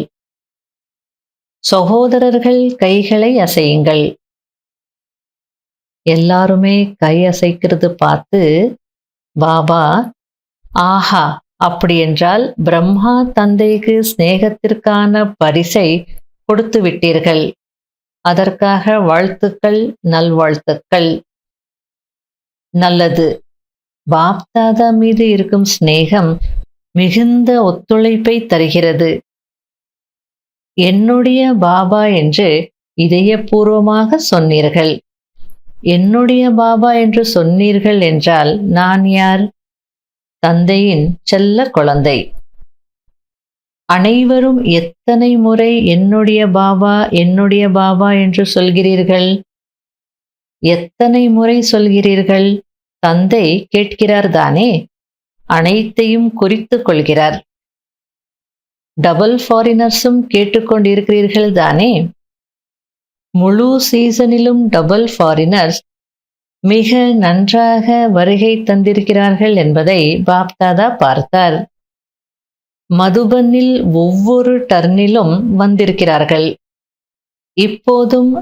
சகோதரர்கள் கைகளை அசையுங்கள். எல்லாருமே கை அசைக்கிறது பார்த்து பாபா, ஆஹா, அப்படி என்றால் பிரம்மா தந்தைக்கு சிநேகத்திற்கான பரிசை கொடுத்து விட்டீர்கள். அதற்காக வாழ்த்துக்கள், நல்வாழ்த்துக்கள். நல்லது. பாப்தாதா மீது இருக்கும் சிநேகம் மிகுந்த ஒத்துழைப்பை தருகிறது. என்னுடைய பாபா என்று இதயபூர்வமாக சொன்னீர்கள். என்னுடைய பாபா என்று சொன்னீர்கள் என்றால் நான் யார்? தந்தையின் செல்ல குழந்தை. அனைவரும் எத்தனை முறை என்னுடைய பாபா, என்னுடைய பாபா என்று சொல்கிறீர்கள்? எத்தனை முறை சொல்கிறீர்கள்? தந்தை கேட்கிறார் தானே? அனைத்தையும் குறித்துக் கொள்கிறார். டபுள் ஃபாரினர்ஸும் கேட்டுக்கொண்டிருக்கிறீர்கள் தானே? முழு சீசனிலும் டபுள் ஃபாரினர்ஸ் மிக நன்றாக வருகை தந்திருக்கிறார்கள் என்பதை பாப்தாதா பார்த்தார். மதுபனில் ஒவ்வொரு டர்னிலும் வந்திருக்கிறார்கள். இப்போதும்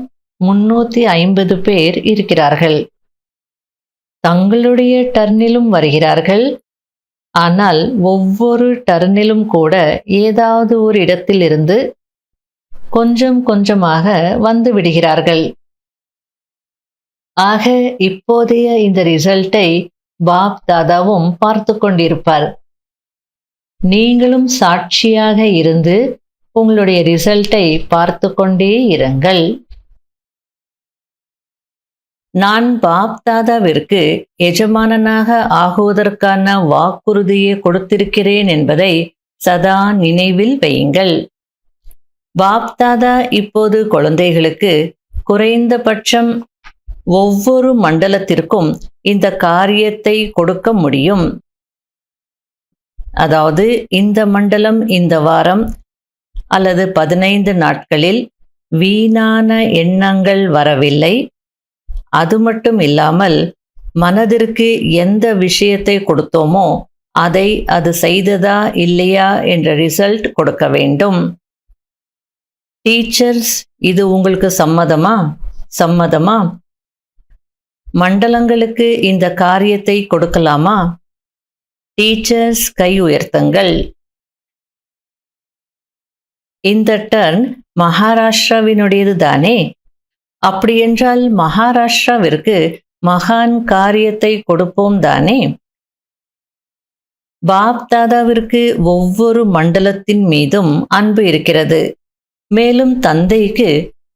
350 பேர் இருக்கிறார்கள். தங்களுடைய டர்னிலும் வருகிறார்கள். ஆனால் ஒவ்வொரு டர்னிலும் கூட ஏதாவது ஒரு இடத்திலிருந்து கொஞ்சம் கொஞ்சமாக வந்து விடுகிறார்கள். ஆக இப்போதைய இந்த ரிசல்ட்டை பாப் தாதாவும் பார்த்து கொண்டிருப்பார். நீங்களும் சாட்சியாக இருந்து உங்களுடைய ரிசல்ட்டை பார்த்து கொண்டே இருங்கள். நான் பாப் தாதாவிற்கு எஜமானனாக ஆகுவதற்கான வாக்குறுதியை கொடுத்திருக்கிறேன் என்பதை சதா நினைவில் வையுங்கள். பாப் தாதா இப்போது குழந்தைகளுக்கு குறைந்தபட்சம் ஒவ்வொரு மண்டலத்திற்கும் இந்த காரியத்தை கொடுக்க முடியும். அதாவது இந்த மண்டலம் இந்த வாரம் அல்லது 15 நாட்களில் வீணான எண்ணங்கள் வரவில்லை. அது மட்டும் இல்லாமல் மனதிற்கு எந்த விஷயத்தை கொடுத்தோமோ அதை அது செய்ததா இல்லையா என்ற ரிசல்ட் கொடுக்க வேண்டும். டீச்சர்ஸ், இது உங்களுக்கு சம்மதமா? சம்மதமா? மண்டலங்களுக்கு இந்த காரியத்தை கொடுக்கலாமா? டீச்சர்ஸ் கை உயர்த்துங்கள். இந்த டர்ன் மகாராஷ்டிராவினுடையது தானே? அப்படியென்றால் மகாராஷ்டிராவிற்கு மகான் காரியத்தை கொடுப்போம் தானே? பாப் தாதாவிற்கு ஒவ்வொரு மண்டலத்தின் மீதும் அன்பு இருக்கிறது. மேலும் தந்தைக்கு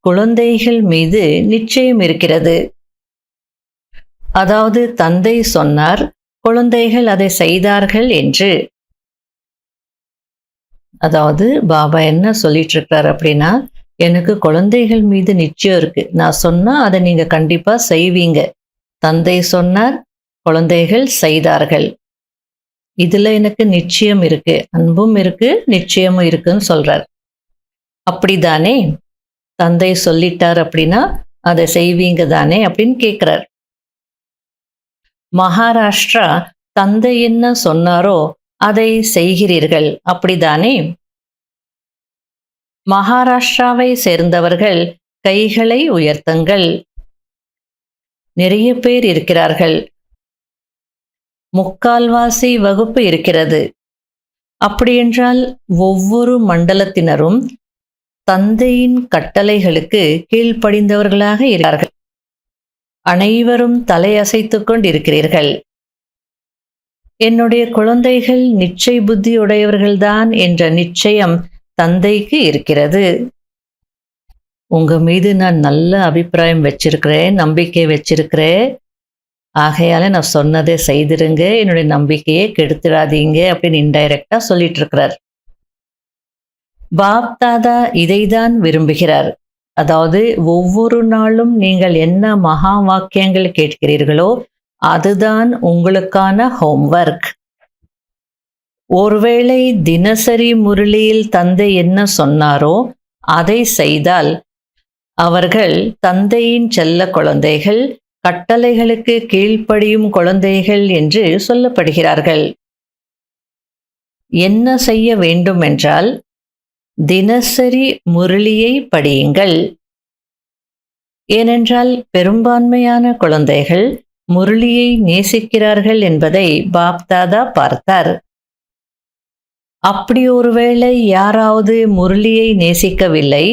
குழந்தைகள் மீது நிச்சயம் இருக்கிறது. அதாவது தந்தை சொன்னார், குழந்தைகள் அதை செய்தார்கள் என்று. அதாவது பாபா என்ன சொல்லிட்டு இருக்கார் அப்படின்னா, எனக்கு குழந்தைகள் மீது நிச்சயம் இருக்கு. நான் சொன்னா அதை நீங்க கண்டிப்பா செய்வீங்க. தந்தை சொன்னார், குழந்தைகள் செய்தார்கள். இதுல எனக்கு நிச்சயம் இருக்கு, அன்பும் இருக்கு, நிச்சயமும் இருக்குன்னு சொல்றார். அப்படிதானே? தந்தை சொல்லிட்டார் அப்படின்னா அதை செய்வீங்க தானே அப்படின்னு கேட்கிறார். மகாராஷ்டிரா தந்தை என்ன சொன்னாரோ அதை செய்கிறீர்கள், அப்படிதானே? மகாராஷ்டிராவை சேர்ந்தவர்கள் கைகளை உயர்த்துங்கள். நிறைய பேர் இருக்கிறார்கள். முக்கால்வாசி வகுப்பு இருக்கிறது. அப்படியென்றால் ஒவ்வொரு மண்டலத்தினரும் தந்தையின் கட்டளைகளுக்கு கீழ்ப்படிந்தவர்களாக இருக்கிறார்கள். அனைவரும் தலையசைத்துக் கொண்டிருக்கிறீர்கள். என்னுடைய குழந்தைகள் நிச்சய புத்தியுடையவர்கள்தான் என்ற நிச்சயம் தந்தைக்கு இருக்கிறது. உங்க மீது நான் நல்ல அபிப்பிராயம் வச்சிருக்கிறேன், நம்பிக்கை வச்சிருக்கிறேன். ஆகையால நான் சொன்னதை செய்திருங்க, என்னுடைய நம்பிக்கையை கெடுத்துடாதீங்க அப்படின்னு இன்டைரக்டா சொல்லிட்டு இருக்கிறார். பாப் தாதா இதைதான் விரும்புகிறார். அதாவது ஒவ்வொரு நாளும் நீங்கள் என்ன மகா வாக்கியங்கள் கேட்கிறீர்களோ அதுதான் உங்களுக்கான ஹோம்வொர்க். ஒருவேளை தினசரி முரளியில் தந்தை என்ன சொன்னாரோ அதை செய்தால் அவர்கள் தந்தையின் செல்ல குழந்தைகள், கட்டளைகளுக்கு கீழ்ப்படியும் குழந்தைகள் என்று சொல்லப்படுகிறார்கள். என்ன செய்ய வேண்டும் என்றால் தினசரி முரளியை படியுங்கள். ஏனென்றால் பெரும்பான்மையான குழந்தைகள் முரளியை நேசிக்கிறார்கள் என்பதை பாப்தாதா பார்த்தார். அப்படி ஒருவேளை யாராவது முரளியை நேசிக்கவில்லை,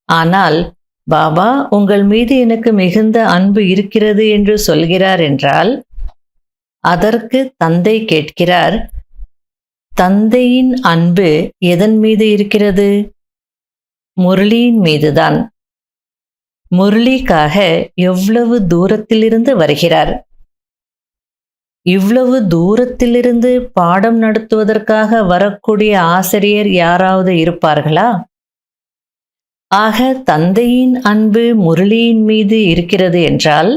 ஆனால் பாபா உங்கள் மீது எனக்கு மிகுந்த அன்பு இருக்கிறது என்று சொல்கிறார் என்றால் அதற்கு தந்தை கேட்கிறார், தந்தையின் அன்பு எதன் மீது இருக்கிறது? முரளியின் மீதுதான். முரளிக்காக எவ்வளவு தூரத்திலிருந்து வருகிறார். இவ்வளவு தூரத்திலிருந்து பாடம் நடத்துவதற்காக வரக்கூடிய ஆசிரியர் யாராவது இருப்பார்களா? ஆக தந்தையின் அன்பு முரளியின் மீது இருக்கிறது என்றால்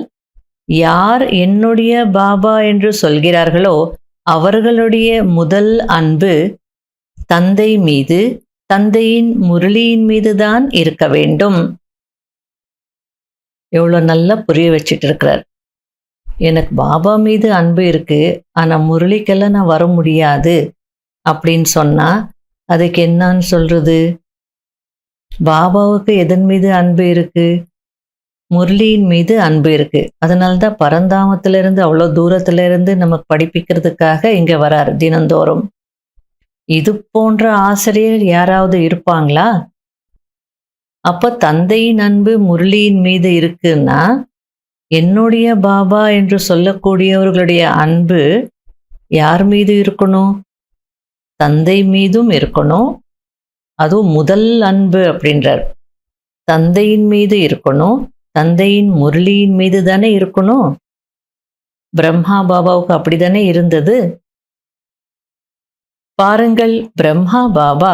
யார் என்னுடைய பாபா என்று சொல்கிறார்களோ அவர்களுடைய முதல் அன்பு தந்தை மீது, தந்தையின் முரளியின் மீதுதான் இருக்க வேண்டும். எவ்வளோ நல்லா புரிய வச்சிட்டு இருக்கிறார். எனக்கு பாபா மீது அன்பு இருக்கு, ஆனா முரளிக்கெல்லாம் நான் வர முடியாது அப்படின்னு சொன்னா அதுக்கு என்னன்னு சொல்றது? பாபாவுக்கு எதன் மீது அன்பு இருக்கு? முரளியின் மீது அன்பு இருக்கு. அதனால்தான் பரந்தாமத்திலிருந்து அவ்வளோ தூரத்திலிருந்து நமக்கு படிப்பிக்கிறதுக்காக இங்க வரார் தினந்தோறும். இது போன்ற ஆசிரியர் யாராவது இருப்பாங்களா? அப்ப தந்தையின் அன்பு முரளியின் மீது இருக்குன்னா என்னுடைய பாபா என்று சொல்லக்கூடியவர்களுடைய அன்பு யார் மீது இருக்கணும்? தந்தை மீதும் இருக்கணும். அதுவும் முதல் அன்பு அப்படின்றார். தந்தையின் மீது இருக்கணும். தந்தையின் முரளியின் மீது தானே இருக்கணும். பிரம்மா பாபாவுக்கு அப்படித்தானே இருந்தது. பாருங்கள், பிரம்மா பாபா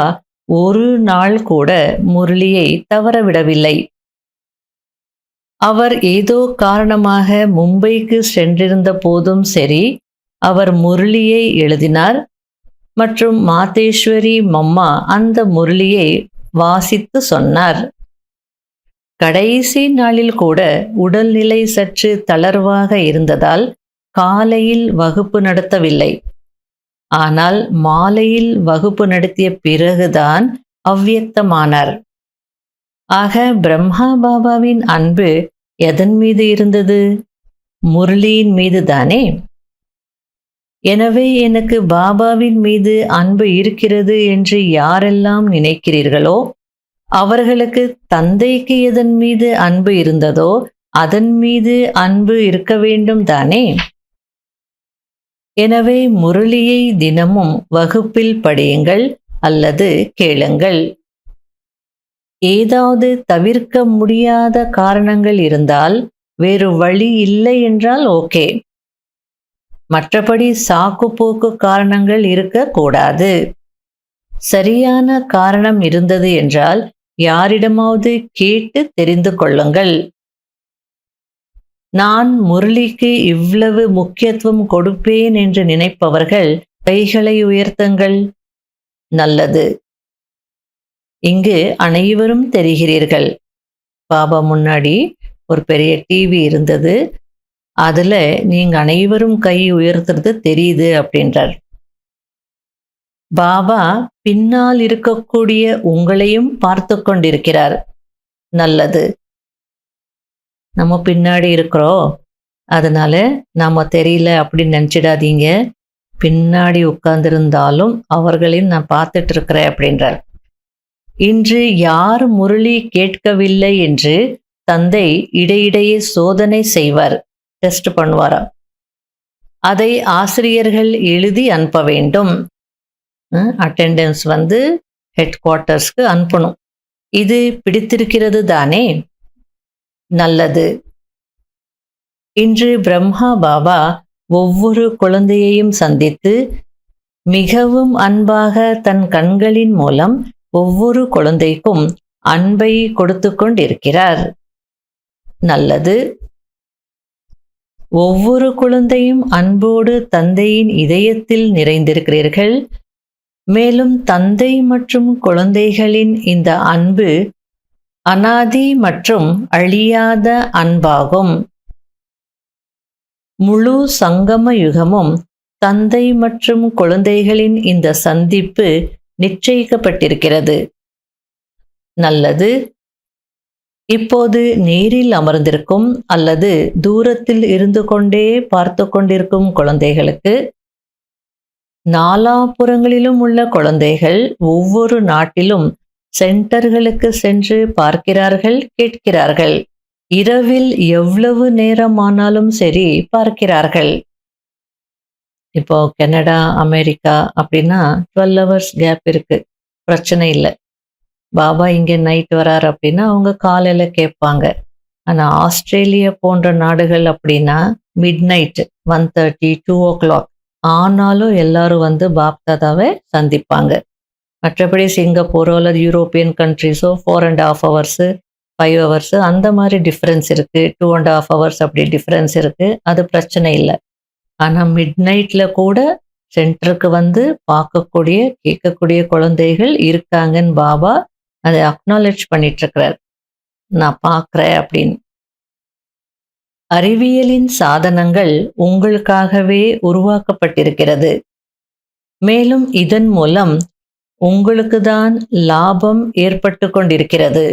ஒரு நாள் கூட முரளியை தவறவிடவில்லை. அவர் ஏதோ காரணமாக மும்பைக்கு சென்றிருந்த போதும் சரி, அவர் முரளியை எழுதினார் மற்றும் மாதேஸ்வரி மம்மா அந்த முரளியை வாசித்து சொன்னார். கடைசி நாளில் கூட உடல்நிலை சற்று தளர்வாக இருந்ததால் காலையில் வகுப்பு நடத்தவில்லை. ஆனால் மாலையில் வகுப்பு நடத்திய பிறகுதான் அவ்வியக்தமானார். ஆக பிரம்மா பாபாவின் அன்பு எதன் மீது இருந்தது? முரளியின் மீது தானே. எனவே எனக்கு பாபாவின் மீது அன்பு இருக்கிறது என்று யாரெல்லாம் நினைக்கிறீர்களோ அவர்களுக்கு தந்தைக்கு எதன் மீது அன்பு இருந்ததோ அதன் மீது அன்பு இருக்க வேண்டும் தானே. எனவே முரளியை தினமும் வகுப்பில் படியுங்கள் அல்லது கேளுங்கள். ஏதாவது தவிர்க்க முடியாத காரணங்கள் இருந்தால், வேறு வழி இல்லை என்றால் ஓகே. மற்றபடி சாக்கு போக்கு காரணங்கள் இருக்கக்கூடாது. சரியான காரணம் இருந்தது என்றால் யாரிடமாவது கேட்டு தெரிந்து கொள்ளுங்கள். நான் முரளிக்கு இவ்வளவு முக்கியத்துவம் கொடுப்பேன் என்று நினைப்பவர்கள் கைகளை உயர்த்துங்கள். நல்லது. இங்கு அனைவரும் தெரிகிறீர்கள். பாபா முன்னாடி ஒரு பெரிய டிவி இருந்தது. அதுல நீங்க அனைவரும் கை உயர்த்துறது தெரியுது அப்படின்றார். பாபா பின்னால் இருக்கக்கூடிய உங்களையும் பார்த்து கொண்டிருக்கிறார். நல்லது. நம்ம பின்னாடி இருக்கிறோம், அதனால நாம தெரியல அப்படின்னு நினைச்சிடாதீங்க. பின்னாடி உட்கார்ந்திருந்தாலும் அவர்களையும் நான் பார்த்துட்டு இருக்கிறேன் அப்படின்றார். இன்று யார் முரளி கேட்கவில்லை என்று தந்தை இடையிடையே சோதனை செய்வார், டெஸ்ட் பண்ணுவாராம். அதை ஆசிரியர்கள் எழுதி அனுப்ப வேண்டும். அட்டெண்டன்ஸ் வந்து ஹெட் குவார்ட்டர்ஸ்க்கு அனுப்பணும். இது பிடித்திருக்கிறது தானே? நல்லது. இன்று பிரம்மா பாபா ஒவ்வொரு குழந்தையையும் சந்தித்து மிகவும் அன்பாக தன் கண்களின் மூலம் ஒவ்வொரு குழந்தைக்கும் அன்பை கொடுத்து கொண்டிருக்கிறார். நல்லது. ஒவ்வொரு குழந்தையும் அன்போடு தந்தையின் இதயத்தில் நிறைந்திருக்கிறீர்கள். மேலும் தந்தை மற்றும் குழந்தைகளின் இந்த அன்பு அனாதி மற்றும் அழியாத அன்பாகும். முழு சங்கம யுகமும் தந்தை மற்றும் குழந்தைகளின் இந்த சந்திப்பு நிச்சயிக்கப்பட்டிருக்கிறது. நல்லது. இப்போது நேரில் அமர்ந்திருக்கும் அல்லது தூரத்தில் இருந்து கொண்டே பார்த்து கொண்டிருக்கும் குழந்தைகளுக்கு, நாலாபுறங்களிலும் உள்ள குழந்தைகள் ஒவ்வொரு நாட்டிலும் சென்டர்களுக்கு சென்று பார்க்கிறார்கள், கேட்கிறார்கள். இரவில் எவ்வளவு நேரமானாலும் சரி பார்க்கிறார்கள். இப்போ கனடா, அமெரிக்கா அப்படின்னா 12 hours கேப் இருக்கு, பிரச்சனை இல்லை. பாபா இங்கே நைட் வரார் அப்படின்னா அவங்க காலையில கேட்பாங்க. ஆனால் ஆஸ்திரேலியா போன்ற நாடுகள் அப்படின்னா மிட் நைட் 1:30, 2 o'clock ஆனாலும் எல்லாரும் வந்து பாப்தாதாவை சந்திப்பாங்க. மற்றபடி சிங்கப்பூரோ அல்லது யூரோப்பியன் கண்ட்ரிஸோ 4.5 hours, 5 hours அந்த மாதிரி டிஃப்ரென்ஸ் இருக்குது. 2.5 hours அப்படி டிஃப்ரென்ஸ் இருக்குது. அது பிரச்சனை இல்லை. ஆனால் மிட் நைட்டில் கூட சென்டருக்கு வந்து பார்க்கக்கூடிய, கேட்கக்கூடிய குழந்தைகள் இருக்காங்கன்னு பாபா அதை அக்னாலேஜ் பண்ணிட்டுருக்கிறார். நான் பார்க்குறேன் அப்படின்னு. அறிவியலின் சாதனங்கள் உங்களுக்காகவே உருவாக்கப்பட்டிருக்கிறது. மேலும் இதன் மூலம் உங்களுக்கு தான் லாபம் ஏற்பட்டு கொண்டிருக்கிறது.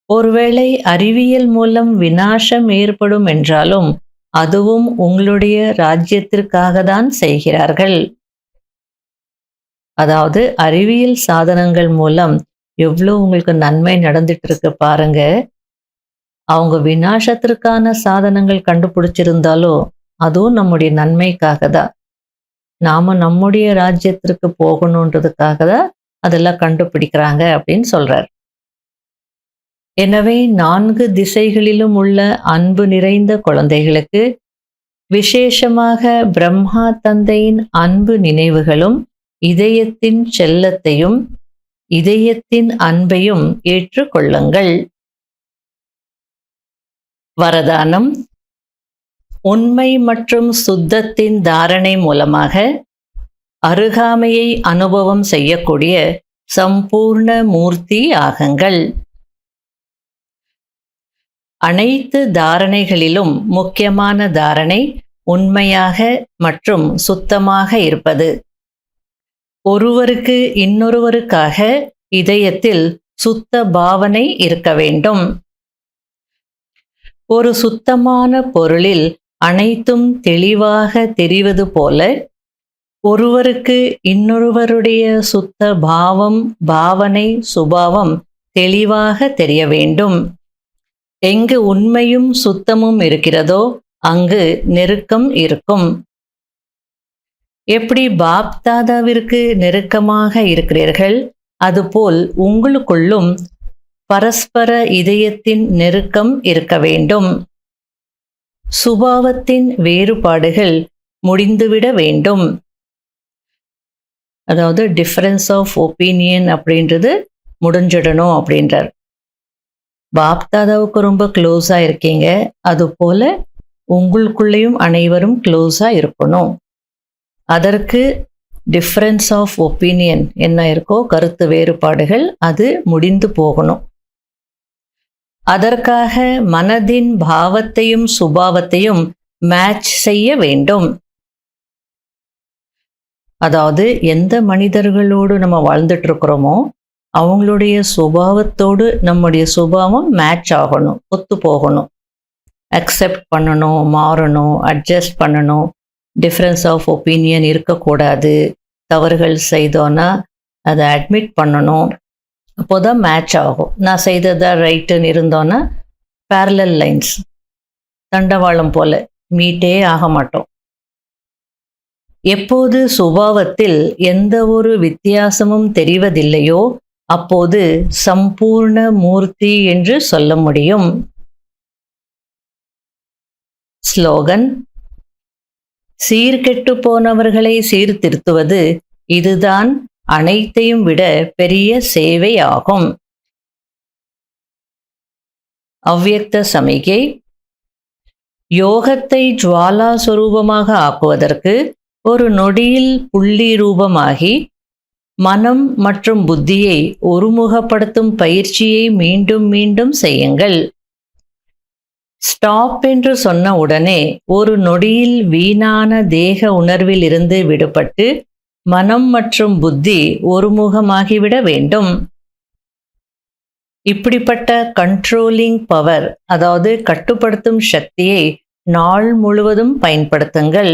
ஒருவேளை அறிவியல் மூலம் விநாசம் ஏற்படும் என்றாலும் அதுவும் உங்களுடைய ராஜ்யத்திற்காக தான் செய்கிறார்கள். அதாவது அறிவியல் சாதனங்கள் மூலம் எவ்வளோ உங்களுக்கு நன்மை நடந்துட்டு இருக்கு பாருங்க. அவங்க விநாசத்திற்கான சாதனங்கள் கண்டுபிடிச்சிருந்தாலோ அதுவும் நம்முடைய நன்மைக்காக தான். நாம நம்முடைய ராஜ்யத்திற்கு போகணுன்றதுக்காக தான் அதெல்லாம் கண்டுபிடிக்கிறாங்க அப்படின்னு சொல்றார். எனவே 4 திசைகளிலும் உள்ள அன்பு நிறைந்த குழந்தைகளுக்கு விசேஷமாக பிரம்மா தந்தையின் அன்பு நினைவுகளும் இதயத்தின் செல்லத்தையும் இதயத்தின் அன்பையும் ஏற்றுக்கொள்ளுங்கள். வரதானம். உண்மை மற்றும் சுத்தத்தின் தாரணை மூலமாக அருகாமையை அனுபவம் செய்யக்கூடிய சம்பூர்ண மூர்த்தி ஆகுங்கள். அனைத்து தாரணைகளிலும் முக்கியமான தாரணை உண்மையாக மற்றும் சுத்தமாக இருப்பது. ஒருவருக்கு இன்னொருவருக்காக இதயத்தில் சுத்த பாவனை இருக்க வேண்டும். ஒரு சுத்தமான பொருளில் அனைத்தும் தெளிவாக தெரிவது போல ஒருவருக்கு இன்னொருவருடைய சுத்த பாவம், பாவனை, சுபாவம் தெளிவாக தெரிய வேண்டும். எங்கு உண்மையும் சுத்தமும் இருக்கிறதோ அங்கு நெருக்கம் இருக்கும். எப்படி பாப்தாதாவிற்கு நெருக்கமாக இருக்கிறீர்கள், அதுபோல் உங்களுக்குள்ளும் பரஸ்பர இதயத்தின் நெருக்கம் இருக்க வேண்டும். சுபாவத்தின் வேறுபாடுகள் முடிந்துவிட வேண்டும். அதாவது டிஃபரன்ஸ் ஆஃப் ஒப்பீனியன் அப்படின்றது முடிஞ்சிடணும் அப்படின்றார். பாப்தாதாவுக்கு ரொம்ப க்ளோஸாக இருக்கீங்க, அதுபோல உங்களுக்குள்ளேயும் அனைவரும் க்ளோஸாக இருக்கணும். அதற்கு டிஃப்ரென்ஸ் ஆஃப் ஒப்பீனியன் என்ன இருக்கோ, கருத்து வேறுபாடுகள், அது முடிந்து போகணும். அதற்காக மனதின் பாவத்தையும் சுபாவத்தையும் மேட்ச் செய்ய வேண்டும். அதாவது எந்த மனிதர்களோடு நம்ம வாழ்ந்துட்டு இருக்கிறோமோ அவங்களுடைய சுபாவத்தோடு நம்முடைய சுபாவம் மேட்ச் ஆகணும், ஒத்து போகணும். அக்செப்ட் பண்ணணும், மாறணும், அட்ஜஸ்ட் பண்ணணும். டிஃப்ரென்ஸ் ஆஃப் ஒப்பீனியன் இருக்கக்கூடாது. தவறுகள் செய்தோன்னா அதை அட்மிட் பண்ணணும். அப்போ தான் மேட்ச் ஆகும். நான் செய்ததான் ரைட்டுன்னு இருந்தோன்னா பேரலல் லைன்ஸ், தண்டவாளம் போல மீட்டே ஆக மாட்டோம். எப்போது சுபாவத்தில் எந்த ஒரு வித்தியாசமும் தெரிவதில்லையோ அப்போது சம்பூர்ண மூர்த்தி என்று சொல்ல முடியும். ஸ்லோகன்: சீர்கெட்டு போனவர்களை சீர்திருத்துவது இதுதான் அனைத்தையும் விட பெரிய சேவை ஆகும். அவ்யக்த சமிகை: யோகத்தை ஜுவாலா சொரூபமாக ஆக்குவதற்கு ஒரு நொடியில் புள்ளி ரூபமாகி மனம் மற்றும் புத்தியை ஒருமுகப்படுத்தும் பயிற்சியை மீண்டும் மீண்டும் செய்யுங்கள். ஸ்டாப் என்று சொன்ன உடனே ஒரு நொடியில் வீணான தேக உணர்வில் இருந்து விடுபட்டு மனம் மற்றும் புத்தி ஒருமுகமாகிவிட வேண்டும். இப்படிப்பட்ட கண்ட்ரோலிங் பவர், அதாவது கட்டுப்படுத்தும் சக்தியை நாள் முழுவதும் பயன்படுத்துங்கள்.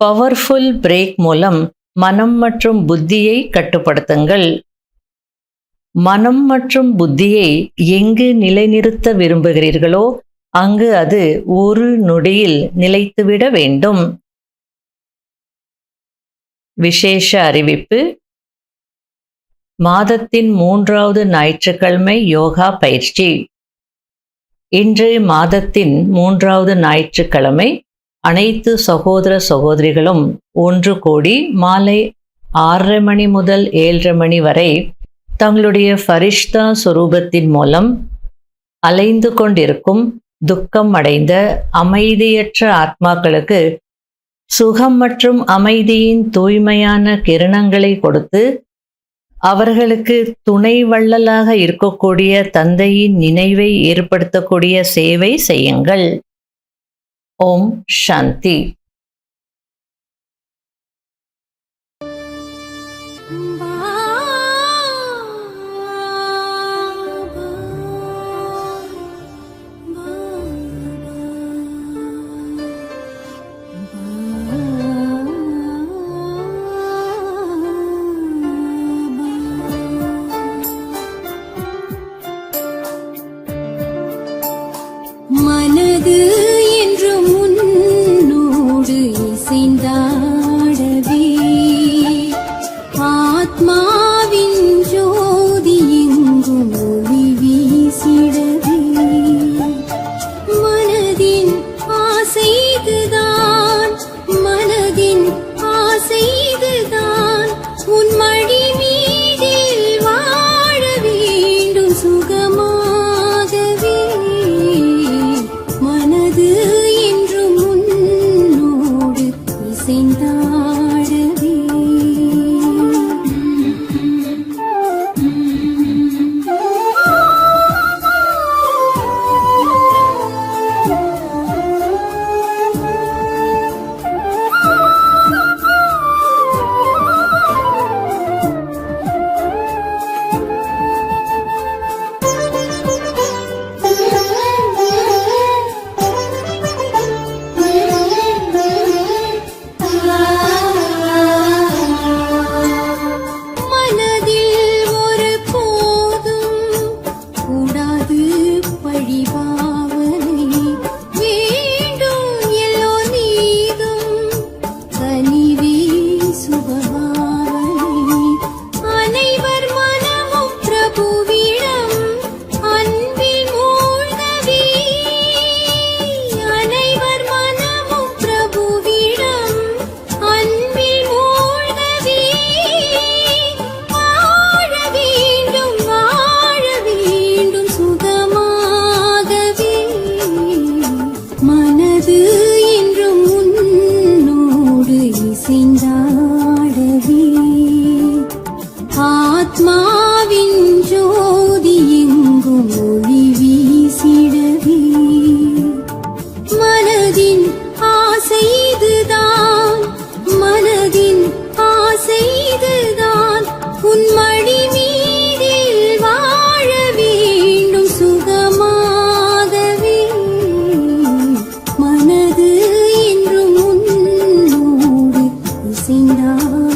பவர்ஃபுல் பிரேக் மூலம் மனம் மற்றும் புத்தியை கட்டுப்படுத்துங்கள். மனம் மற்றும் புத்தியை எங்கு நிலைநிறுத்த விரும்புகிறீர்களோ அங்கு அது ஒரு நொடியில் நிலைத்துவிட வேண்டும். விசேஷ அறிவிப்பு: மாதத்தின் 3வது ஞாயிற்றுக்கிழமை யோகா பயிற்சி. இன்று மாதத்தின் 3வது ஞாயிற்றுக்கிழமை அனைத்து சகோதர சகோதரிகளும் ஒன்று கூடி மாலை 6:30 மணி முதல் 7:30 மணி வரை தங்களுடைய ஃபரிஷ்தா சொரூபத்தின் மூலம் அலைந்து கொண்டிருக்கும் துக்கம் அடைந்த அமைதியற்ற ஆத்மாக்களுக்கு சுகம் மற்றும் அமைதியின் தூய்மையான கிரணங்களை கொடுத்து அவர்களுக்கு துணை வள்ளலாக இருக்கக்கூடிய தந்தையின் நினைவை ஏற்படுத்தக்கூடிய சேவை செய்யுங்கள். ஓம் சாந்தி. மனது என்று முன்னோடு இசைந்தாடவே ஆத்மாவின் ஜோதி எங்கும் ஒளி வீசிடவே மனதின் ஆசைதுதான், மனதின் ஆசைதுதான் உன் மடி மீதில் வாழ வேண்டும் சுகமாகவே. மனது என்று முன்னோடு இசைந்தாடவே இசைந்தாடவே ஆத்மாவின் ஜோதி எங்கும் ஒளி வீசிடவே மனதின் ஆசைதுதான், மனதின் ஆசைதுதான் உன் மடி மீதில் வாழ வேண்டும் சுகமாகவே. மனது என்றும் உன்னோடு இசைந்தாடவே